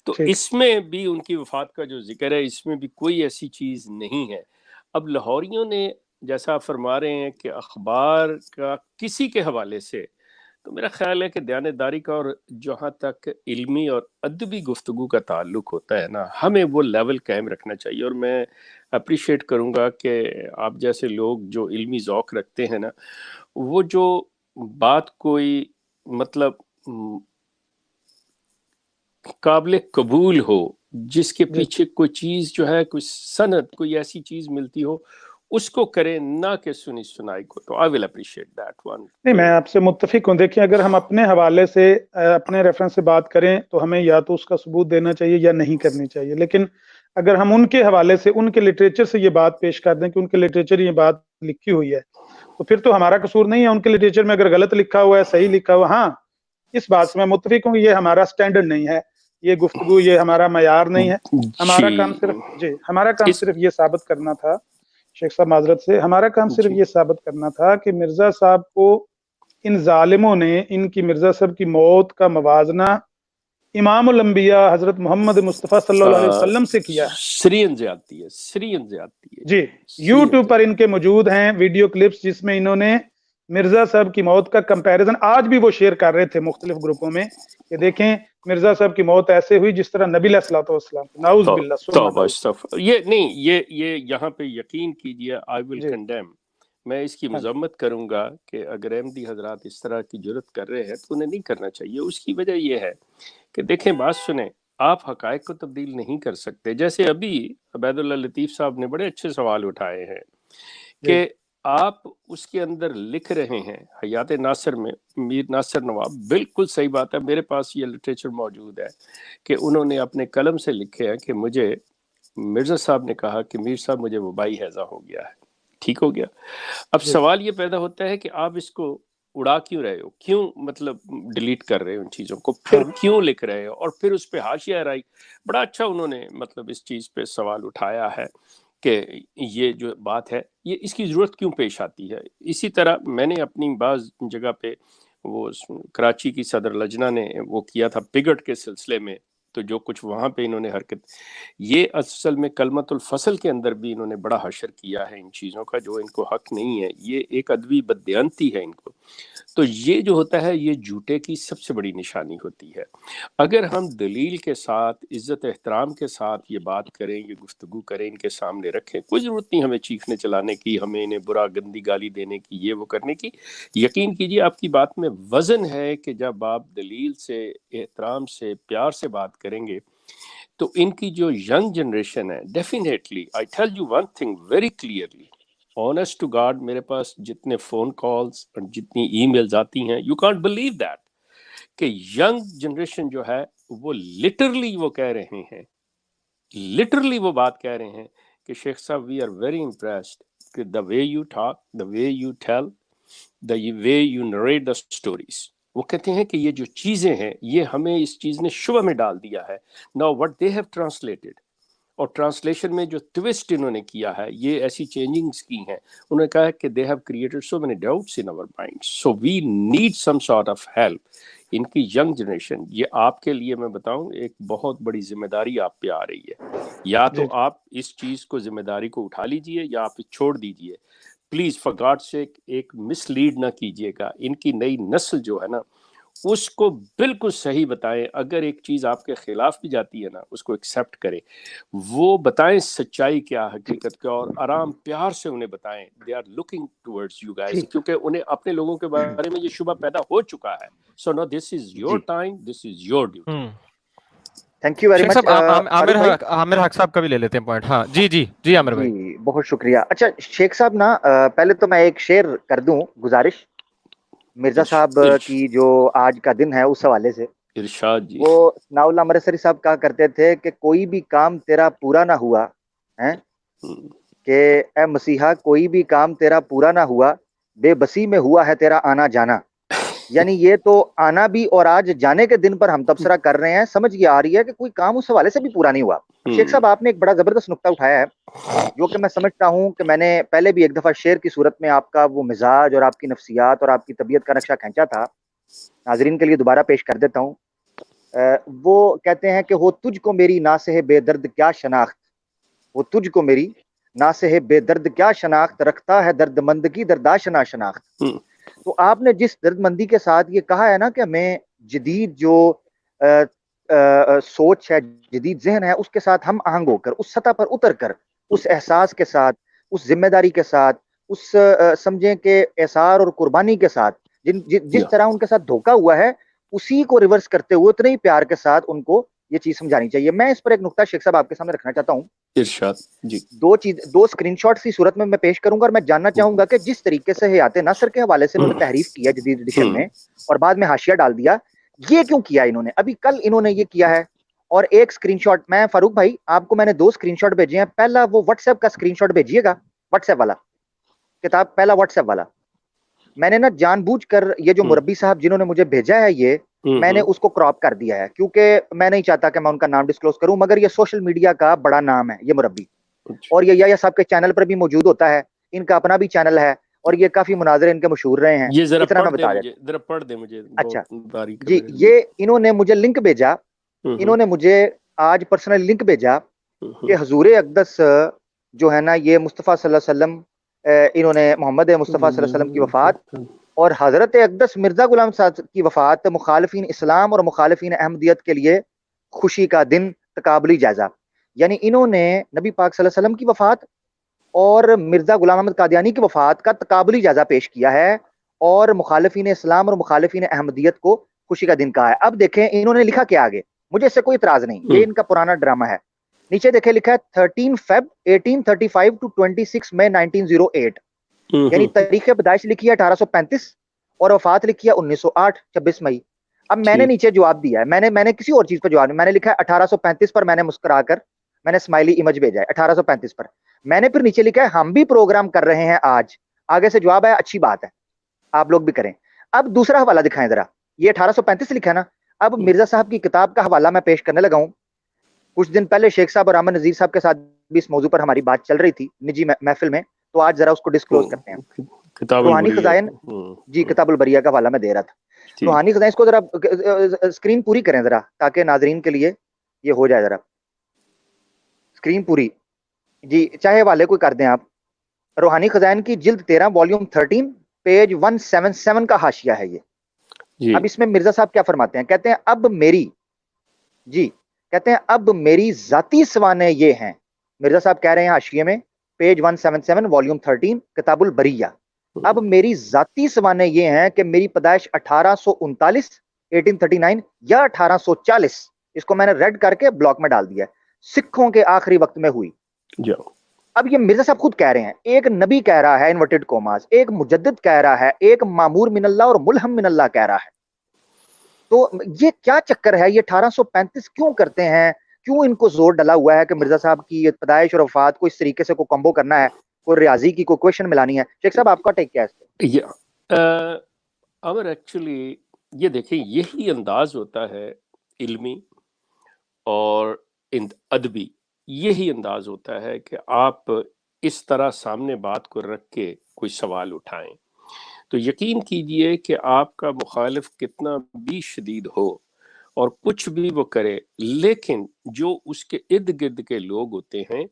تو اس میں بھی ان کی وفات کا جو ذکر ہے، اس میں بھی کوئی ایسی چیز نہیں ہے. اب لاہوریوں نے جیسا آپ فرما رہے ہیں کہ اخبار کا کسی کے حوالے سے، تو میرا خیال ہے کہ دیانتداری کا اور جہاں تک علمی اور ادبی گفتگو کا تعلق ہوتا ہے نا، ہمیں وہ لیول قائم رکھنا چاہیے. اور میں اپریشیٹ کروں گا کہ آپ جیسے لوگ جو علمی ذوق رکھتے ہیں نا، وہ جو بات کوئی مطلب قابل قبول ہو، جس کے پیچھے کوئی چیز جو ہے، کوئی سند، کوئی ایسی چیز ملتی ہو، اس کو کریں، نہ کہ سنی سنائی کو. تو آئی ول اپریشیٹ دیٹ ون. نہیں، میں آپ سے متفق ہوں. دیکھیں، اگر ہم اپنے حوالے سے اپنے ریفرنس سے بات کریں تو ہمیں یا تو اس کا ثبوت دینا چاہیے یا نہیں کرنی چاہیے. لیکن اگر ہم ان کے حوالے سے، ان کے لٹریچر سے یہ بات پیش کر دیں کہ ان کے لٹریچر یہ بات لکھی ہوئی ہے، تو پھر تو ہمارا قصور نہیں ہے. ان کے لٹریچر میں اگر غلط لکھا ہوا ہے، صحیح لکھا ہوا، ہاں، اس بات سے میں متفق ہوں کہ یہ ہمارا سٹینڈرڈ نہیں ہے، یہ گفتگو، یہ ہمارا معیار نہیں ہے. ہمارا کام صرف یہ ثابت کرنا تھا، شیخ صاحب معذرت سے، ہمارا کام صرف یہ ثابت کرنا تھا کہ مرزا صاحب کو ان ظالموں نے ان کی مرزا صاحب کی موت کا موازنہ امام الانبیاء حضرت محمد مصطفیٰ صلی اللہ علیہ وسلم سے کیا ہے. سرین زیادتی ہے. جی، یوٹیوب پر ان کے موجود ہیں ویڈیو کلپس جس میں انہوں نے مرزا صاحب کی موت کا کمپیریزن آج بھی وہ شیئر کر رہے تھے مختلف گروپوں میں کہ دیکھیں مرزا صاحب کی موت ایسے ہوئی جس طرح نبی علیہ الصلوۃ والسلام. نعوذ باللہ. یہ یہاں پہ یقین کیجئے I will condemn. میں اس کی مذمت کروں گا کہ اگر احمدی حضرات اس طرح کی جرت کر رہے ہیں تو انہیں نہیں کرنا چاہیے. اس کی وجہ یہ ہے کہ دیکھیں، بات سنیں، آپ حقائق کو تبدیل نہیں کر سکتے. جیسے ابھی عبید اللہ لطیف صاحب نے بڑے اچھے سوال اٹھائے ہیں کہ آپ اس کے اندر لکھ رہے ہیں حیات ناصر میں میر ناصر نواب. بالکل صحیح بات ہے، میرے پاس یہ لٹریچر موجود ہے کہ انہوں نے اپنے قلم سے لکھے ہیں کہ مجھے مرزا صاحب نے کہا کہ میر صاحب مجھے وبائی ہیضہ ہو گیا ہے. ٹھیک ہو گیا. اب سوال یہ پیدا ہوتا ہے کہ آپ اس کو اڑا کیوں رہے ہو، کیوں مطلب ڈیلیٹ کر رہے ہو ان چیزوں کو، پھر کیوں لکھ رہے ہو، اور پھر اس پہ حاشیہ رائی. بڑا اچھا انہوں نے مطلب اس چیز پہ سوال اٹھایا ہے کہ یہ جو بات ہے یہ اس کی ضرورت کیوں پیش آتی ہے. اسی طرح میں نے اپنی بعض جگہ پہ وہ کراچی کی صدر لجنہ نے وہ کیا تھا پگٹ کے سلسلے میں، تو جو کچھ وہاں پہ انہوں نے حرکت، یہ اصل میں کلمت الفصل کے اندر بھی انہوں نے بڑا حشر کیا ہے ان چیزوں کا جو ان کو حق نہیں ہے. یہ ایک ادبی بددیانتی ہے ان کو. تو یہ جو ہوتا ہے یہ جھوٹے کی سب سے بڑی نشانی ہوتی ہے. اگر ہم دلیل کے ساتھ عزت احترام کے ساتھ یہ بات کریں، یہ گفتگو کریں، ان کے سامنے رکھیں، کوئی ضرورت نہیں ہمیں چیخنے چلانے کی، ہمیں انہیں برا گندی گالی دینے کی، یہ وہ کرنے کی. یقین کیجئے آپ کی بات میں وزن ہے کہ جب آپ دلیل سے، احترام سے، پیار سے بات کریں گے تو ان کی جو ینگ جنریشن ہے، definitely I tell you one thing very clearly, honest to God, میرے پاس جتنے فون کالز اور جتنی ای میلز آتی ہیں، یو کانٹ بلیو دیٹ کہ ینگ جنریشن جو ہے وہ لٹرلی وہ کہہ رہے ہیں، لٹرلی وہ بات کہہ رہے ہیں کہ شیخ صاحب وی آر ویری امپریسڈ کہ the way you talk, the way you tell, the way you narrate the stories. وہ کہتے ہیں کہ یہ جو چیزیں ہیں یہ ہمیں اس چیز نے شبہ میں ڈال دیا ہے. Now what they have translated، اور ٹرانسلیشن میں جو ٹوسٹ انہوں نے کیا ہے، یہ ایسی چینجنگز کی ہیں، انہوں نے کہا ہے کہ they have created so many doubts in our minds, so we need some sort of help. ان کی ینگ جنریشن، یہ آپ کے لیے میں بتاؤں ایک بہت بڑی ذمہ داری آپ پہ آ رہی ہے. یا تو آپ اس چیز کو ذمہ داری کو اٹھا لیجئے یا آپ چھوڑ دیجئے. پلیز فار گاڈ سیک ایک مس لیڈ نہ کیجئے گا. ان کی نئی نسل جو ہے نا اس کو بالکل صحیح بتائیں. اگر ایک چیز آپ کے خلاف بھی جاتی ہے نا اس کو ایکسیپٹ کریں، وہ بتائیں سچائی کیا، حقیقت کیا، اور آرام پیار سے انہیں بتائیں. They are looking towards you guys, کیونکہ انہیں اپنے لوگوں کے بارے میں یہ شبہ پیدا ہو چکا ہے. So no, this is your time, this is your duty. Thank you very much. Aamir Haq صاحب کا بھی لے لیتے ہیں پوائنٹ. ہاں جی عامر بھائی، جی بہت شکریہ. اچھا شیخ صاحب نا، پہلے تو میں ایک شعر کر دوں، گزارش مرزا صاحب کی جو آج کا دن ہے اس حوالے سے. ارشاد جی. وہ ثناء اللہ مرسری صاحب کہا کرتے تھے کہ کوئی بھی کام تیرا پورا نہ ہوا ہے، کہ اے مسیحا کوئی بھی کام تیرا پورا نہ ہوا، بے بسی میں ہوا ہے تیرا آنا جانا. یعنی یہ تو آنا بھی اور آج جانے کے دن پر ہم تبصرہ کر رہے ہیں. سمجھ یہ آ رہی ہے کہ کوئی کام اس حوالے سے بھی پورا نہیں ہوا. شیخ صاحب آپ نے ایک بڑا زبردست نقطہ اٹھایا ہے جو کہ میں سمجھتا ہوں کہ میں نے پہلے بھی ایک دفعہ شعر کی صورت میں آپ کا وہ مزاج اور آپ کی نفسیات اور آپ کی طبیعت کا نقشہ کھینچا تھا. ناظرین کے لیے دوبارہ پیش کر دیتا ہوں. وہ کہتے ہیں کہ ہو تجھ کو میری ناصح بے درد کیا شناخت، وہ تجھ کو میری ناصح بے درد کیا شناخت، رکھتا ہے درد مند کی درداشنا شناخت. تو آپ نے جس درد مندی کے ساتھ یہ کہا ہے نا کہ ہمیں جدید جو سوچ ہے، جدید ذہن ہے، اس کے ساتھ ہم آہنگ ہو کر، اس سطح پر اتر کر، اس احساس کے ساتھ، اس ذمہ داری کے ساتھ، اس سمجھیں کہ احسار اور قربانی کے ساتھ جس طرح ان کے ساتھ دھوکا ہوا ہے، اسی کو ریورس کرتے ہوئے اتنے ہی پیار کے ساتھ ان کو یہ چیز سمجھانی چاہیے. میں اس پر ایک نقطہ شیخ صاحب آپ کے سامنے رکھنا چاہتا ہوں. ارشاد جی. دو اسکرین شاٹس کی صورت میں پیش کروں گا، اور میں جاننا چاہوں گا کہ جس طریقے سے حیات نصر کے حوالے سے انہوں نے تحریف کیا جدید ایڈیشن میں اور بعد میں حاشیہ ڈال دیا، یہ کیوں کیا انہوں نے؟ ابھی کل انہوں نے یہ کیا ہے. اور ایک اسکرین شاٹ میں فاروق بھائی آپ کو میں نے 2 اسکرین شاٹ بھیجے ہیں. پہلا وہ واٹس ایپ کا اسکرین شاٹ بھیجیے گا، واٹس ایپ والا کتاب، پہلا واٹس ایپ والا. میں نے نا جان بوجھ کر یہ جو مربی صاحب جنہوں نے مجھے بھیجا ہے یہ میں نے اس کو کراپ کر دیا ہے، کیونکہ میں نہیں چاہتا کہ میں ان کا نام ڈسکلوز کروں، مگر یہ سوشل میڈیا کا بڑا نام ہے یہ مربی، اور یہ صاحب کے چینل پر بھی موجود ہوتا ہے، ان کا اپنا بھی چینل ہے، اور یہ کافی مناظرے ان کے مشہور رہے ہیں. یہ ذرا اتنا میں بتا دیتا. ذرا پڑھ دے مجھے. اچھا جی، یہ انہوں نے مجھے لنک بھیجا، انہوں نے مجھے آج پرسنل لنک بھیجا کہ حضور اقدس جو ہے نا یہ مصطفیٰ صلی اللہ علیہ وسلم، انہوں نے محمد مصطفیٰ صلی اللہ علیہ وسلم کی وفات اور حضرت اقدس مرزا غلام صاحب کی وفات مخالفین اسلام اور مخالفین احمدیت کے لیے خوشی کا دن، تقابلی جائزہ. یعنی انہوں نے نبی پاک صلی اللہ علیہ وسلم کی وفات اور مرزا غلام احمد قادیانی کی وفات کا تقابلی جائزہ پیش کیا ہے، اور مخالفین اسلام اور مخالفین احمدیت کو خوشی کا دن کہا ہے. اب دیکھیں انہوں نے لکھا کیا آگے، مجھے اس سے کوئی اعتراض نہیں، یہ ان کا پرانا ڈرامہ ہے. نیچے دیکھیں لکھا ہے 13 فیب 1835 to 26 مئی 1908، یعنی تاریخ پیدائش لکھی ہے 1835 اور وفات لکھی ہے 1908 26 مئی. اب میں نے نیچے جواب دیا ہے، میں نے کسی اور چیز پر جواب نہیں، میں نے لکھا ہے 1835 پر میں نے مسکرا کر میں نے اسمائلی امیج بھیجا ہے 1835 پر. میں نے پھر نیچے لکھا ہے ہم بھی پروگرام کر رہے ہیں آج. آگے سے جواب ہے اچھی بات ہے، آپ لوگ بھی کریں. اب دوسرا حوالہ دکھائیں ذرا، یہ 1835 لکھا ہے نا. اب مرزا صاحب کی کتاب کا حوالہ میں پیش کرنے لگا ہوں. کچھ دن پہلے شیخ صاحب اور احمد نذیر صاحب کے ساتھ بھی اس موضوع پر ہماری بات چل رہی تھی نجی محفل میں، تو آج ذرا اس کو ڈسکلوز کرتے ہیں. روحانی خزائن، جی کتاب البریہ کا حوالہ میں دے رہا تھا. روحانی خزائن، اس کو ذرا اسکرین پوری کریں ذرا تاکہ ناظرین کے لیے یہ ہو جائے. ذرا اسکرین پوری جی، چاہے والے کوئی کر دیں آپ. روحانی خزائن کی جلد 13 والیوم 13 پیج 177 کا حاشیہ ہے یہ. اب اس میں مرزا صاحب کیا فرماتے ہیں؟ کہتے ہیں اب میری ذاتی سوانے یہ ہیں. مرزا صاحب کہہ رہے ہیں حاشیے میں پیج 177 والیوم 13 کتاب البریہ، اب میری ذاتی سوانے یہ ہیں کہ میری پیدائش 1839 1839 یا 1840، اس کو میں نے ریڈ کر کے بلاک میں ڈال دیا ہے، سکھوں کے آخری وقت میں ہوئی. اب یہ مرزا صاحب خود کہہ رہے ہیں، ایک نبی کہہ رہا ہے انورٹڈ کوماز، ایک مجدد کہہ رہا ہے، ایک مامور من اللہ اور ملہم من اللہ کہہ رہا ہے. تو یہ کیا چکر ہے؟ یہ 1835 کیوں کرتے ہیں؟ کیوں ان کو زور ڈلا ہوا ہے کہ مرزا صاحب کی پیدائش اور وفات کو اس طریقے سے کوئی کمبو کرنا ہے، کوئی ریاضی کی کوئی کویشن ملانی ہے؟ شیخ صاحب آپ کا ٹیک کیا ہے اس پہ؟ اور ایکچولی یہ دیکھیں یہی انداز ہوتا ہے علمی اور ادبی، یہی انداز ہوتا ہے کہ آپ اس طرح سامنے بات کو رکھ کے کوئی سوال اٹھائیں تو یقین کیجئے کہ آپ کا مخالف کتنا بھی شدید ہو اور کچھ بھی وہ کرے، لیکن جو اس کے ارد گرد کے لوگ ہوتے ہیں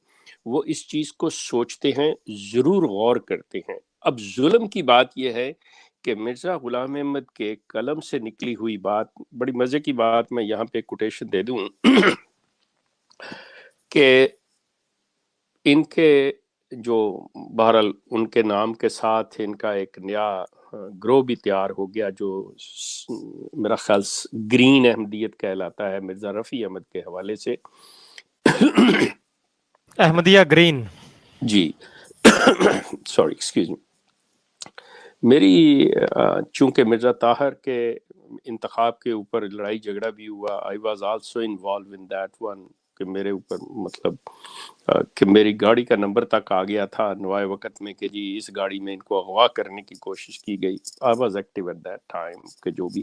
وہ اس چیز کو سوچتے ہیں، ضرور غور کرتے ہیں. اب ظلم کی بات یہ ہے کہ مرزا غلام احمد کے قلم سے نکلی ہوئی بات، بڑی مزے کی بات میں یہاں پہ کوٹیشن دے دوں کہ ان کے جو بہرحال ان کے نام کے ساتھ ان کا ایک نیا گروہ بھی تیار ہو گیا جو میرا خیال گرین احمدیت کہلاتا ہے، مرزا رفیع احمد کے حوالے سے. احمدیہ گرین، جی سوری ایکسکیوز می. میری چونکہ مرزا طاہر کے انتخاب کے اوپر لڑائی جھگڑا بھی ہوا، I was also involved in that one، کہ میرے اوپر مطلب کہ میری گاڑی کا نمبر تک آ گیا تھا نوائے وقت میں کہ جی اس گاڑی میں ان کو اغوا کرنے کی کوشش کی گئی. I was active at that time کہ جو بھی.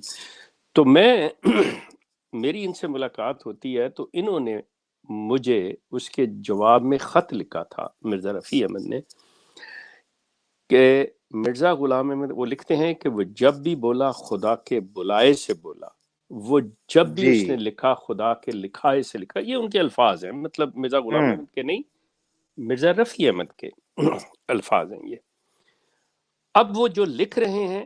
تو میری ان سے ملاقات ہوتی ہے تو انہوں نے مجھے اس کے جواب میں خط لکھا تھا مرزا رفیع احمد نے کہ مرزا غلام احمد، وہ لکھتے ہیں کہ وہ جب بھی بولا خدا کے بلائے سے بولا، وہ جب بھی اس نے لکھا خدا کے لکھائے سے لکھا. یہ ان کے الفاظ ہیں، مطلب مرزا غلام احمد کے نہیں، مرزا رفیع احمد کے الفاظ ہیں یہ. اب وہ جو لکھ رہے ہیں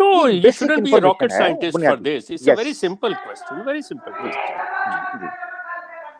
No, you shouldn't be a rocket scientist for this. It's a very simple question. Very simple question.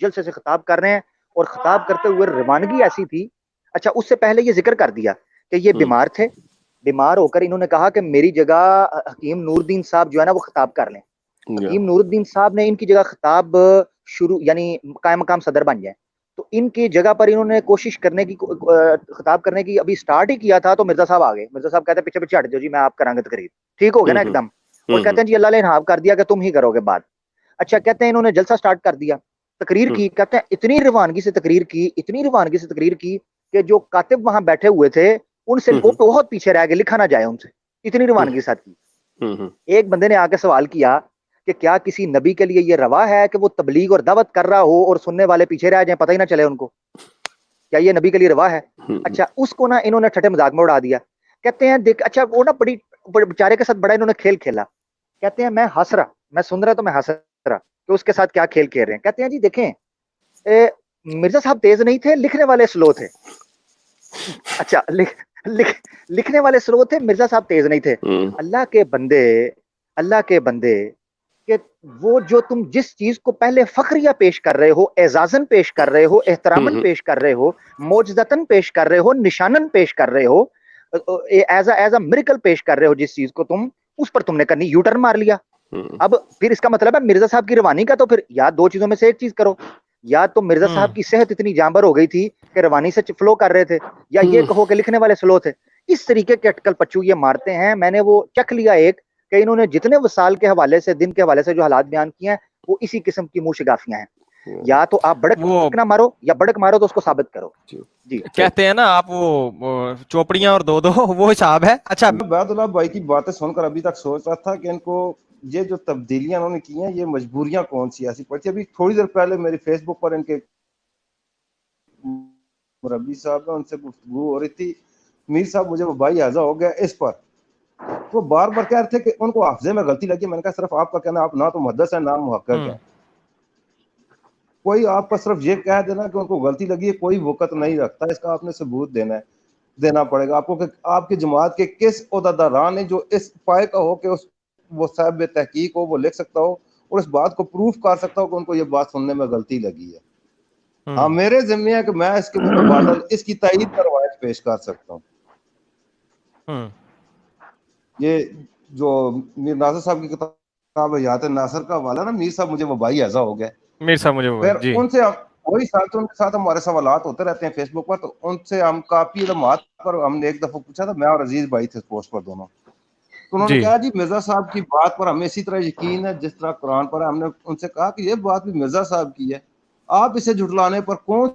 جلسے سے خطاب کر رہے ہیں, اور خطاب کرتے ہوئے روانگی ایسی تھی. اچھا, اس سے پہلے یہ ذکر کر دیا کہ یہ بیمار تھے, بیمار ہو کر انہوں نے کہا کہ میری جگہ حکیم نور الدین صاحب جو ہے نا وہ خطاب کر لیں. حکیم نور الدین صاحب نے ان کی جگہ خطاب شروع یعنی قائم مقام صدر بن جائیں. تو ان کی جگہ پر انہوں نے کوشش کرنے کی, خطاب کرنے کی ابھی سٹارٹ ہی کیا تھا تو مرزا صاحب آ گئے. مرزا صاحب کہتے ہیں پیچھے پیچھے ہٹ جاؤ جی, میں آپ کرانگے تقریر, ٹھیک ہو گیا نا ایک دم. اور کہتے ہیں جی اللہ نے انحاف کر دیا کہ تم ہی کرو گے بات. اچھا, کہتے ہیں انہوں نے جلسہ سٹارٹ کر دیا, تقریر کی. کہتے ہیں اتنی روانگی سے تقریر کی, اتنی روانگی سے تقریر کی کہ جو کاتب وہاں بیٹھے ہوئے تھے ان سے وہ بہت پیچھے رہ گئے, لکھا نہ جائے ان سے, اتنی روانگی کے ساتھ کی. ایک بندے نے آ کے سوال کیا کہ کیا کسی نبی کے لیے یہ روا ہے کہ وہ تبلیغ اور دعوت کر رہا ہو اور سننے والے پیچھے رہ جائیں, پتہ ہی نہ چلے ان کو, کیا یہ نبی کے لیے روا ہے؟ اچھا, اس کو نا انہوں نے ٹھٹے مذاق میں اڑا دیا. کہتے ہیں دیکھ, اچھا وہ نا بڑی بیچارے کے ساتھ بڑا انہوں نے کھیل کھیلا. کہتے ہیں میں ہنس رہا, میں سن رہا تو میں ہنس رہا کہ اس کے ساتھ کیا کھیل کھیل رہے ہیں. کہتے ہیں جی دیکھیں مرزا صاحب تیز نہیں تھے, لکھنے والے سلو تھے. اچھا, لکھنے والے سلو تھے, مرزا صاحب تیز نہیں تھے. اللہ کے بندے, اللہ کے بندے, کہ وہ جو تم جس چیز کو پہلے فخریہ پیش کر رہے ہو, اعزازن پیش کر رہے ہو, احترامن پیش کر رہے ہو, معجزتن پیش کر رہے ہو, نشانن پیش کر رہے ہو, ایز اے میریکل پیش کر رہے ہو, جس چیز کو تم اس پر تم نے کرنی یو ٹرن مار لیا. اب پھر اس کا مطلب ہے مرزا صاحب کی روانی کا, تو پھر یا دو چیزوں میں سے ایک چیز کرو, یا تو مرزا صاحب کی صحت اتنی جانبر ہو گئی تھی کہ روانی سے فلو کر رہے تھے, یا یہ کہو کہ لکھنے والے سلو تھے. اس طریقے کے اٹکل پچو یہ مارتے ہیں. میں نے وہ چکھ لیا ایک کہ انہوں نے جتنے وسال کے حوالے سے, دن کے حوالے سے جو حالات بیان کیے ہیں وہ اسی قسم کی منہ شگافیاں ہیں. یا تو آپ بڑک نہ مارو, یا بڑک مارو تو اس کو ثابت کرو. جی کہتے ہیں نا آپ وہ چوپڑیاں اور دو وہ حساب ہے. اچھا, عبید اللہ بھائی کی باتیں سن کر ابھی تک سوچ رہا تھا کہ ان کو یہ جو تبدیلیاں انہوں نے کی ہیں یہ مجبوریاں کون سی ایسی پڑتی. ابھی تھوڑی دیر پہلے میری فیس بک پر ان کے مربی صاحب ہیں, ان سے گفتگو ہو رہی تھی. میر صاحب مجھے وہ بھائی حاضر ہو گیا اس پر, وہ بار بار کہہ رہے تھے کہ ان کو حافظے میں غلطی لگی. میں نے کہا صرف آپ کا کہنا, آپ نہ تو محدث ہیں نہ محقق ہیں, کوئی آپ کا صرف یہ کہہ دینا کہ ان کو غلطی لگی ہے کوئی وقت نہیں رکھتا. اس کا آپ نے ثبوت دینا پڑے گا آپ کو کہ آپ کی جماعت کے کس عہدیداران نے جو اس پائے کا ہو کہ وہ صاحب تحقیق ہو, وہ لکھ سکتا ہو اور اس بات کو پروف کر سکتا ہو کہ ان کو یہ بات سننے میں غلطی لگی ہے. ہاں, میرے ذمہ ہے کہ میں اس کے متبادل اس کی تائید پر روایت پیش کر سکتا ہوں. یہ جو میر ناصر صاحب کی کتاب حیات ناصر کا حوالہ نا, میر صاحب مجھے وہ بھائی ایسا ہو گیا, میر صاحب مجھے پھر ان سے وہی ساتھ ان کے ساتھ ہمارے سوالات ہوتے رہتے ہیں فیس بک پر, تو ان سے ہم کافی علمات پر ہم نے ایک دفعہ پوچھا تھا, میں اور عزیز بھائی تھے پوسٹ پر دونوں, تو انہوں نے کہا جی مرزا صاحب کی بات پر ہمیں اسی طرح یقین ہے جس طرح قرآن پر ہے. ہم نے ان سے کہا کہ یہ بات بھی مرزا صاحب کی ہے, آپ اسے جھٹلانے پر کون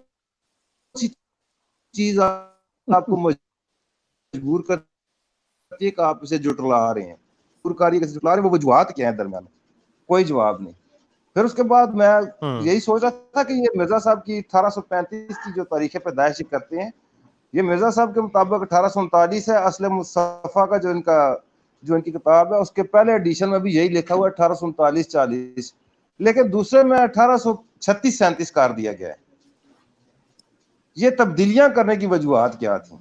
سی چیز آپ کو مجبور کرتی ہے کہ آپ اسے جھٹلا رہے ہیں, پرکاری کیسے جھٹلا رہے ہیں, وہ وجوہات کیا ہیں درمیان؟ کوئی جواب نہیں. پھر اس کے بعد میں یہی سوچ رہا تھا کہ یہ مرزا صاحب کی 1835 کی جو تاریخ پیدائش کرتے ہیں, یہ مرزا صاحب کے مطابق 1839 ہے. اصل مصطفیٰ کا جو ان کی کتاب ہے اس کے پہلے ایڈیشن میں بھی یہی لکھا ہوا ہے 1839-40, لیکن دوسرے میں 1836-37 کر دیا گیا ہے. یہ تبدیلیاں کرنے کی وجوہات کیا تھیں؟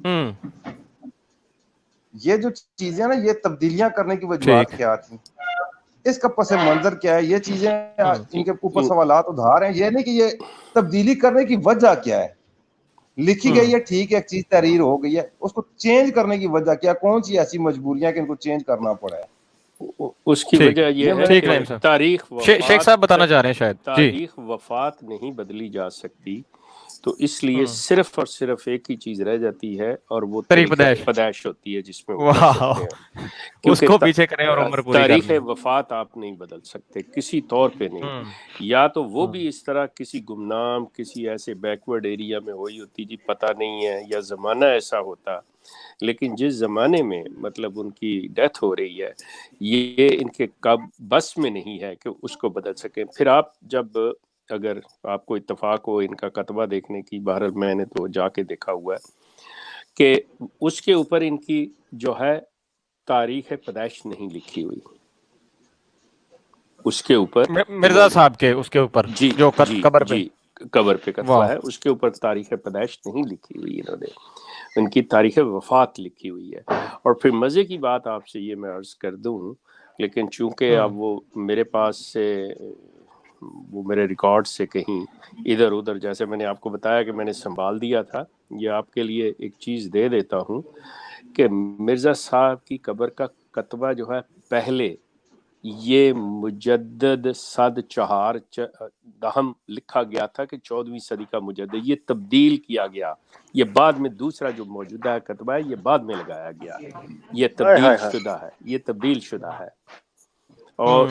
یہ جو چیزیں نا, یہ تبدیلیاں کرنے کی وجوہات کیا تھیں, اس کا پس منظر کیا ہے, یہ چیزیں ان کے اوپر سوالات ادھار ہیں. یہ نہیں کہ یہ تبدیلی کرنے کی وجہ کیا ہے, لکھی گئی ہے ٹھیک ہے, ایک چیز تحریر ہو گئی ہے, اس کو چینج کرنے کی وجہ کیا, کون سی ایسی مجبوریاں کہ ان کو چینج کرنا پڑا ہے. اس کی وجہ یہ ہے کہ تاریخ شیخ صاحب بتانا چاہ رہے ہیں شاید, تاریخ وفات نہیں بدلی جا سکتی, تو اس لیے صرف اور صرف ایک ہی چیز رہ جاتی ہے اور وہ تاریخ پیدائش ہوتی ہے جس میں وہ کر سکتے ہیں, اس کو پیچھے کریں اور عمر پوری تاریخ وفات آپ نہیں بدل سکتے کسی طور پہ نہیں. یا تو وہ بھی اس طرح کسی گمنام کسی ایسے بیکورڈ ایریا میں ہوئی ہوتی جی پتہ نہیں ہے, یا زمانہ ایسا ہوتا, لیکن جس زمانے میں مطلب ان کی ڈیتھ ہو رہی ہے یہ ان کے بس میں نہیں ہے کہ اس کو بدل سکیں. پھر آپ جب اگر آپ کو اتفاق ہو ان کا کتبہ دیکھنے کی, بہرحال میں نے تو جا کے دیکھا ہوا ہے کہ اس کے اوپر ان کی جو ہے تاریخ پیدائش نہیں لکھی ہوئی, اس کے اوپر مرزا صاحب کے اس کے اوپر جو قبر پہ قبر پہ کتبہ ہے اس کے اوپر تاریخ پیدائش نہیں لکھی ہوئی, انہوں نے ان کی تاریخ وفات لکھی ہوئی ہے. اور پھر مزے کی بات آپ سے یہ میں عرض کر دوں لیکن چونکہ اب وہ میرے پاس سے وہ میرے ریکارڈ سے کہیں ادھر ادھر، جیسے میں نے آپ کو بتایا کہ میں نے سنبھال دیا تھا، یہ آپ کے لیے ایک چیز دے دیتا ہوں کہ مرزا صاحب کی قبر کا کتبہ جو ہے پہلے یہ مجدد صد چہار دہم لکھا گیا تھا کہ 14ویں صدی کا مجدد، یہ تبدیل کیا گیا، یہ بعد میں دوسرا جو موجودہ کتبہ ہے یہ بعد میں لگایا گیا، یہ تبدیل شدہ ہے، یہ تبدیل شدہ ہے۔ اور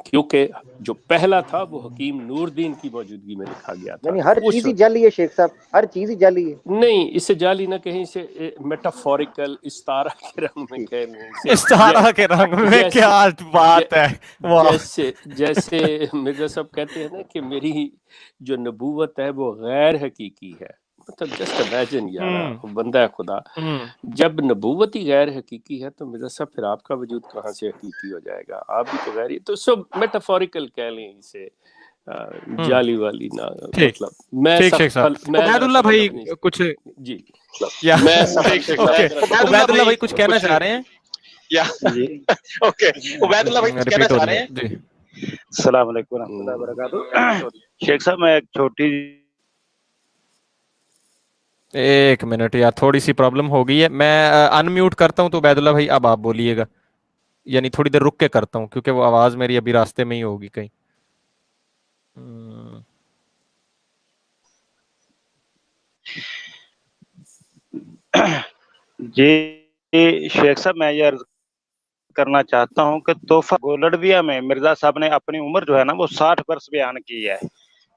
کیونکہ جو پہلا تھا وہ حکیم نور دین کی موجودگی میں لکھا گیا تھا، یعنی ہر چیز ہی جعلی ہے شیخ صاحب، ہر چیز ہی جعلی ہے؟ نہیں، اسے جعلی نہ کہیں، اسے میٹافوریکل استعارہ کے رنگ میں کہیں، استعارہ کے رنگ میں کیا بات ہے، جیسے مرزا صاحب کہتے ہیں نا کہ میری جو نبوت ہے وہ غیر حقیقی ہے، مطلب جسٹ امیجن یار، بندہ خدا جب نبوت ہی غیر حقیقی ہے تو مرزا صاحب پھر آپ کا وجود کہاں سے حقیقی ہو جائے گا؟ آپ بھی تو غیر ہی، تو سب میٹافوریکل کہہ لیں اسے، جعلی والی نہ، مطلب میں عبید اللہ بھائی کچھ جی عبید اللہ بھائی کچھ کہنا چاہ رہے ہیں؟ اوکے، عبید اللہ بھائی کچھ کہنا چاہ رہے ہیں؟ السلام علیکم ورحمۃ اللہ وبرکاتہ۔ شیخ صاحب میں ایک چھوٹی، ایک منٹ یار، تھوڑی سی پرابلم ہو گئی ہے، میں ان میوٹ کرتا ہوں تو عبید اللہ بھائی اب آپ بولیے گا، یعنی تھوڑی دیر رک کے کرتا ہوں کیونکہ وہ آواز میری ابھی راستے میں ہی ہوگی کہیں۔ جی شیخ صاحب میں یہ عرض کرنا چاہتا ہوں کہ تحفہ گولڑویہ میں مرزا صاحب نے اپنی عمر جو ہے نا وہ 60 برس بیان کی ہے،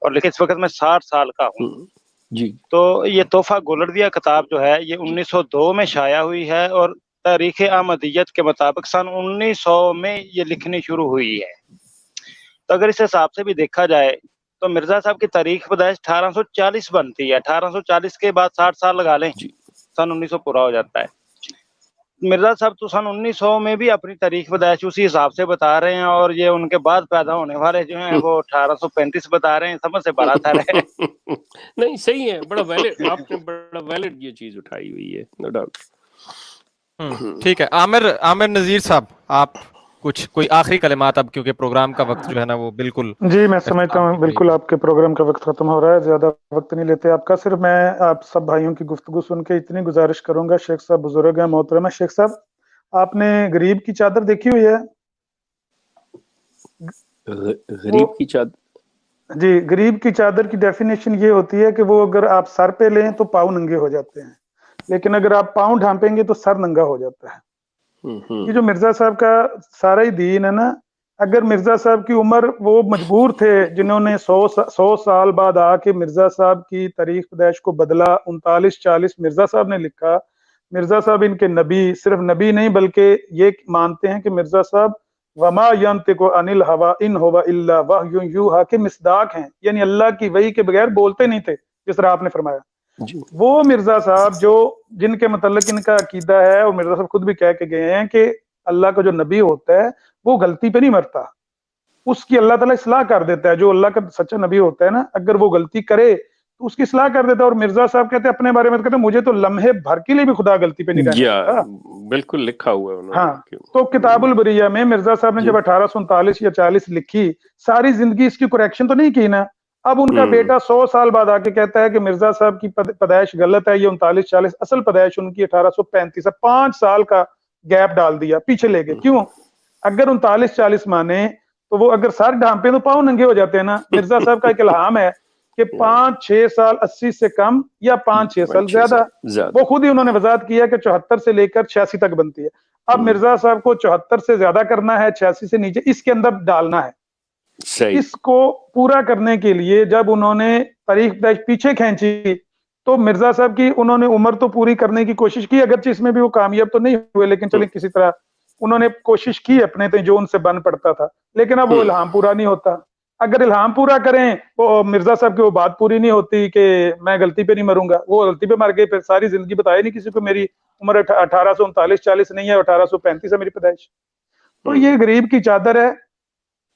اور لیکن اس وقت میں 60 سال کا ہوں جی۔ تو یہ تحفہ گولڑویہ کتاب جو ہے یہ 1902 میں شائع ہوئی ہے، اور تاریخ احمدیت کے مطابق سن 1900 میں یہ لکھنی شروع ہوئی ہے۔ تو اگر اس حساب سے بھی دیکھا جائے تو مرزا صاحب کی تاریخ پیدائش 1840 بنتی ہے، 1840 کے بعد 60 سال لگا لیں، سن 1900 پورا ہو جاتا ہے۔ مرزا صاحب تو سن 1900 میں بھی اپنی تاریخ پیدائش اسی حساب سے بتا رہے ہیں، اور یہ ان کے بعد پیدا ہونے والے جو ہیں وہ 1835 بتا رہے ہیں، سمجھ سے بڑا تھا رہے۔ نہیں صحیح ہے، بڑا ویلڈ، آپ نے بڑا ویلڈ یہ چیز اٹھائی ہوئی ہے، نو ڈاؤٹ۔ ٹھیک ہے، عامر نذیر صاحب آپ کچھ کوئی آخری کلمات، اب کیونکہ پروگرام کا وقت جو ہے نا وہ بالکل، جی میں سمجھتا ہوں بالکل آپ کے پروگرام کا وقت ختم ہو رہا ہے، زیادہ وقت نہیں لیتے آپ کا، صرف میں آپ سب بھائیوں کی گفتگو سن کے اتنی گزارش کروں گا، شیخ صاحب بزرگ ہیں محترم ہے، شیخ صاحب آپ نے غریب کی چادر دیکھی ہوئی ہے؟ غریب کی چادر؟ جی، غریب کی چادر کی ڈیفینیشن یہ ہوتی ہے کہ وہ اگر آپ سر پہ لیں تو پاؤں ننگے ہو جاتے ہیں، لیکن اگر آپ پاؤں ڈھانپیں گے تو سر ننگا ہو جاتا ہے۔ یہ جو مرزا صاحب کا سارا ہی دین ہے نا، اگر مرزا صاحب کی عمر، وہ مجبور تھے جنہوں نے 100 سال بعد آ کے مرزا صاحب کی تاریخ پیدائش کو بدلا، 39-40 مرزا صاحب نے لکھا، مرزا صاحب ان کے نبی، صرف نبی نہیں بلکہ یہ مانتے ہیں کہ مرزا صاحب وما ينطق عن الهوى ان هو الا وحی یوحی کے مصداق ہیں، یعنی اللہ کی وحی کے بغیر بولتے نہیں تھے، جس طرح آپ نے فرمایا۔ وہ مرزا صاحب جو جن کے متعلق ان کا عقیدہ ہے، اور مرزا صاحب خود بھی کہہ کے گئے ہیں کہ اللہ کا جو نبی ہوتا ہے وہ غلطی پہ نہیں مرتا، اس کی اللہ تعالیٰ اصلاح کر دیتا ہے، جو اللہ کا سچا نبی ہوتا ہے نا اگر وہ غلطی کرے تو اس کی اصلاح کر دیتا ہے۔ اور مرزا صاحب کہتے ہیں اپنے بارے میں، کہتے ہیں مجھے تو لمحے بھر کے لیے بھی خدا غلطی پہ نہیں رہنے دیتا۔ بالکل لکھا ہوا ہے انہوں نے۔ ہاں، تو کتاب البریہ میں مرزا صاحب نے جب 1839 یا 40 لکھی، ساری زندگی اس کی کریکشن تو نہیں کی نا۔ اب ان کا بیٹا 100 سال بعد آ کے کہتا ہے کہ مرزا صاحب کی پیدائش غلط ہے، یہ 39-40، اصل پیدائش ان کی 1835 ہے، 5 سال کا گیپ ڈال دیا، پیچھے لے گئے۔ کیوں؟ اگر 39-40 مانے تو وہ اگر سر ڈھانپے تو پاؤں ننگے ہو جاتے ہیں نا۔ مرزا صاحب کا ایک الہام ہے کہ 5-6 سال 80 سے کم یا 5-6 سال زیادہ، وہ خود ہی انہوں نے وضاحت کیا کہ 74 سے لے کر 86 تک بنتی ہے۔ اب مرزا صاحب کو 74 سے زیادہ کرنا ہے، 86 سے نیچے اس کے اندر ڈالنا ہے۔ اس کو پورا کرنے کے لیے جب انہوں نے تاریخ پیچھے کھینچی تو مرزا صاحب کی انہوں نے عمر تو پوری کرنے کی کوشش کی، اگرچہ اس میں بھی وہ کامیاب تو نہیں ہوئے، لیکن چلیں کسی طرح انہوں نے کوشش کی اپنے تھے جو ان سے بن پڑتا تھا، لیکن اب وہ الہام پورا نہیں ہوتا۔ اگر الہام پورا کریں وہ مرزا صاحب کی وہ بات پوری نہیں ہوتی کہ میں غلطی پہ نہیں مروں گا، وہ غلطی پہ مر گئے، پھر ساری زندگی بتایا نہیں کسی کو میری عمر 1839-40 نہیں ہے، 1835 ہے میری پیدائش۔ تو یہ غریب کی چادر ہے،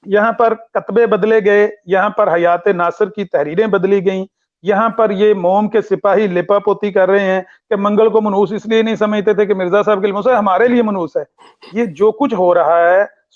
یہاں پر کتبے بدلے گئے، یہاں پر حیات ناصر کی تحریریں بدلی گئیں، یہاں پر یہ موم کے سپاہی لپا پوتی کر رہے ہیں کہ منگل کو منحوس اس لیے نہیں سمجھتے تھے کہ مرزا صاحب کے لیے منحوس ہے، ہمارے لیے منحوس ہے۔ یہ جو کچھ ہو رہا ہے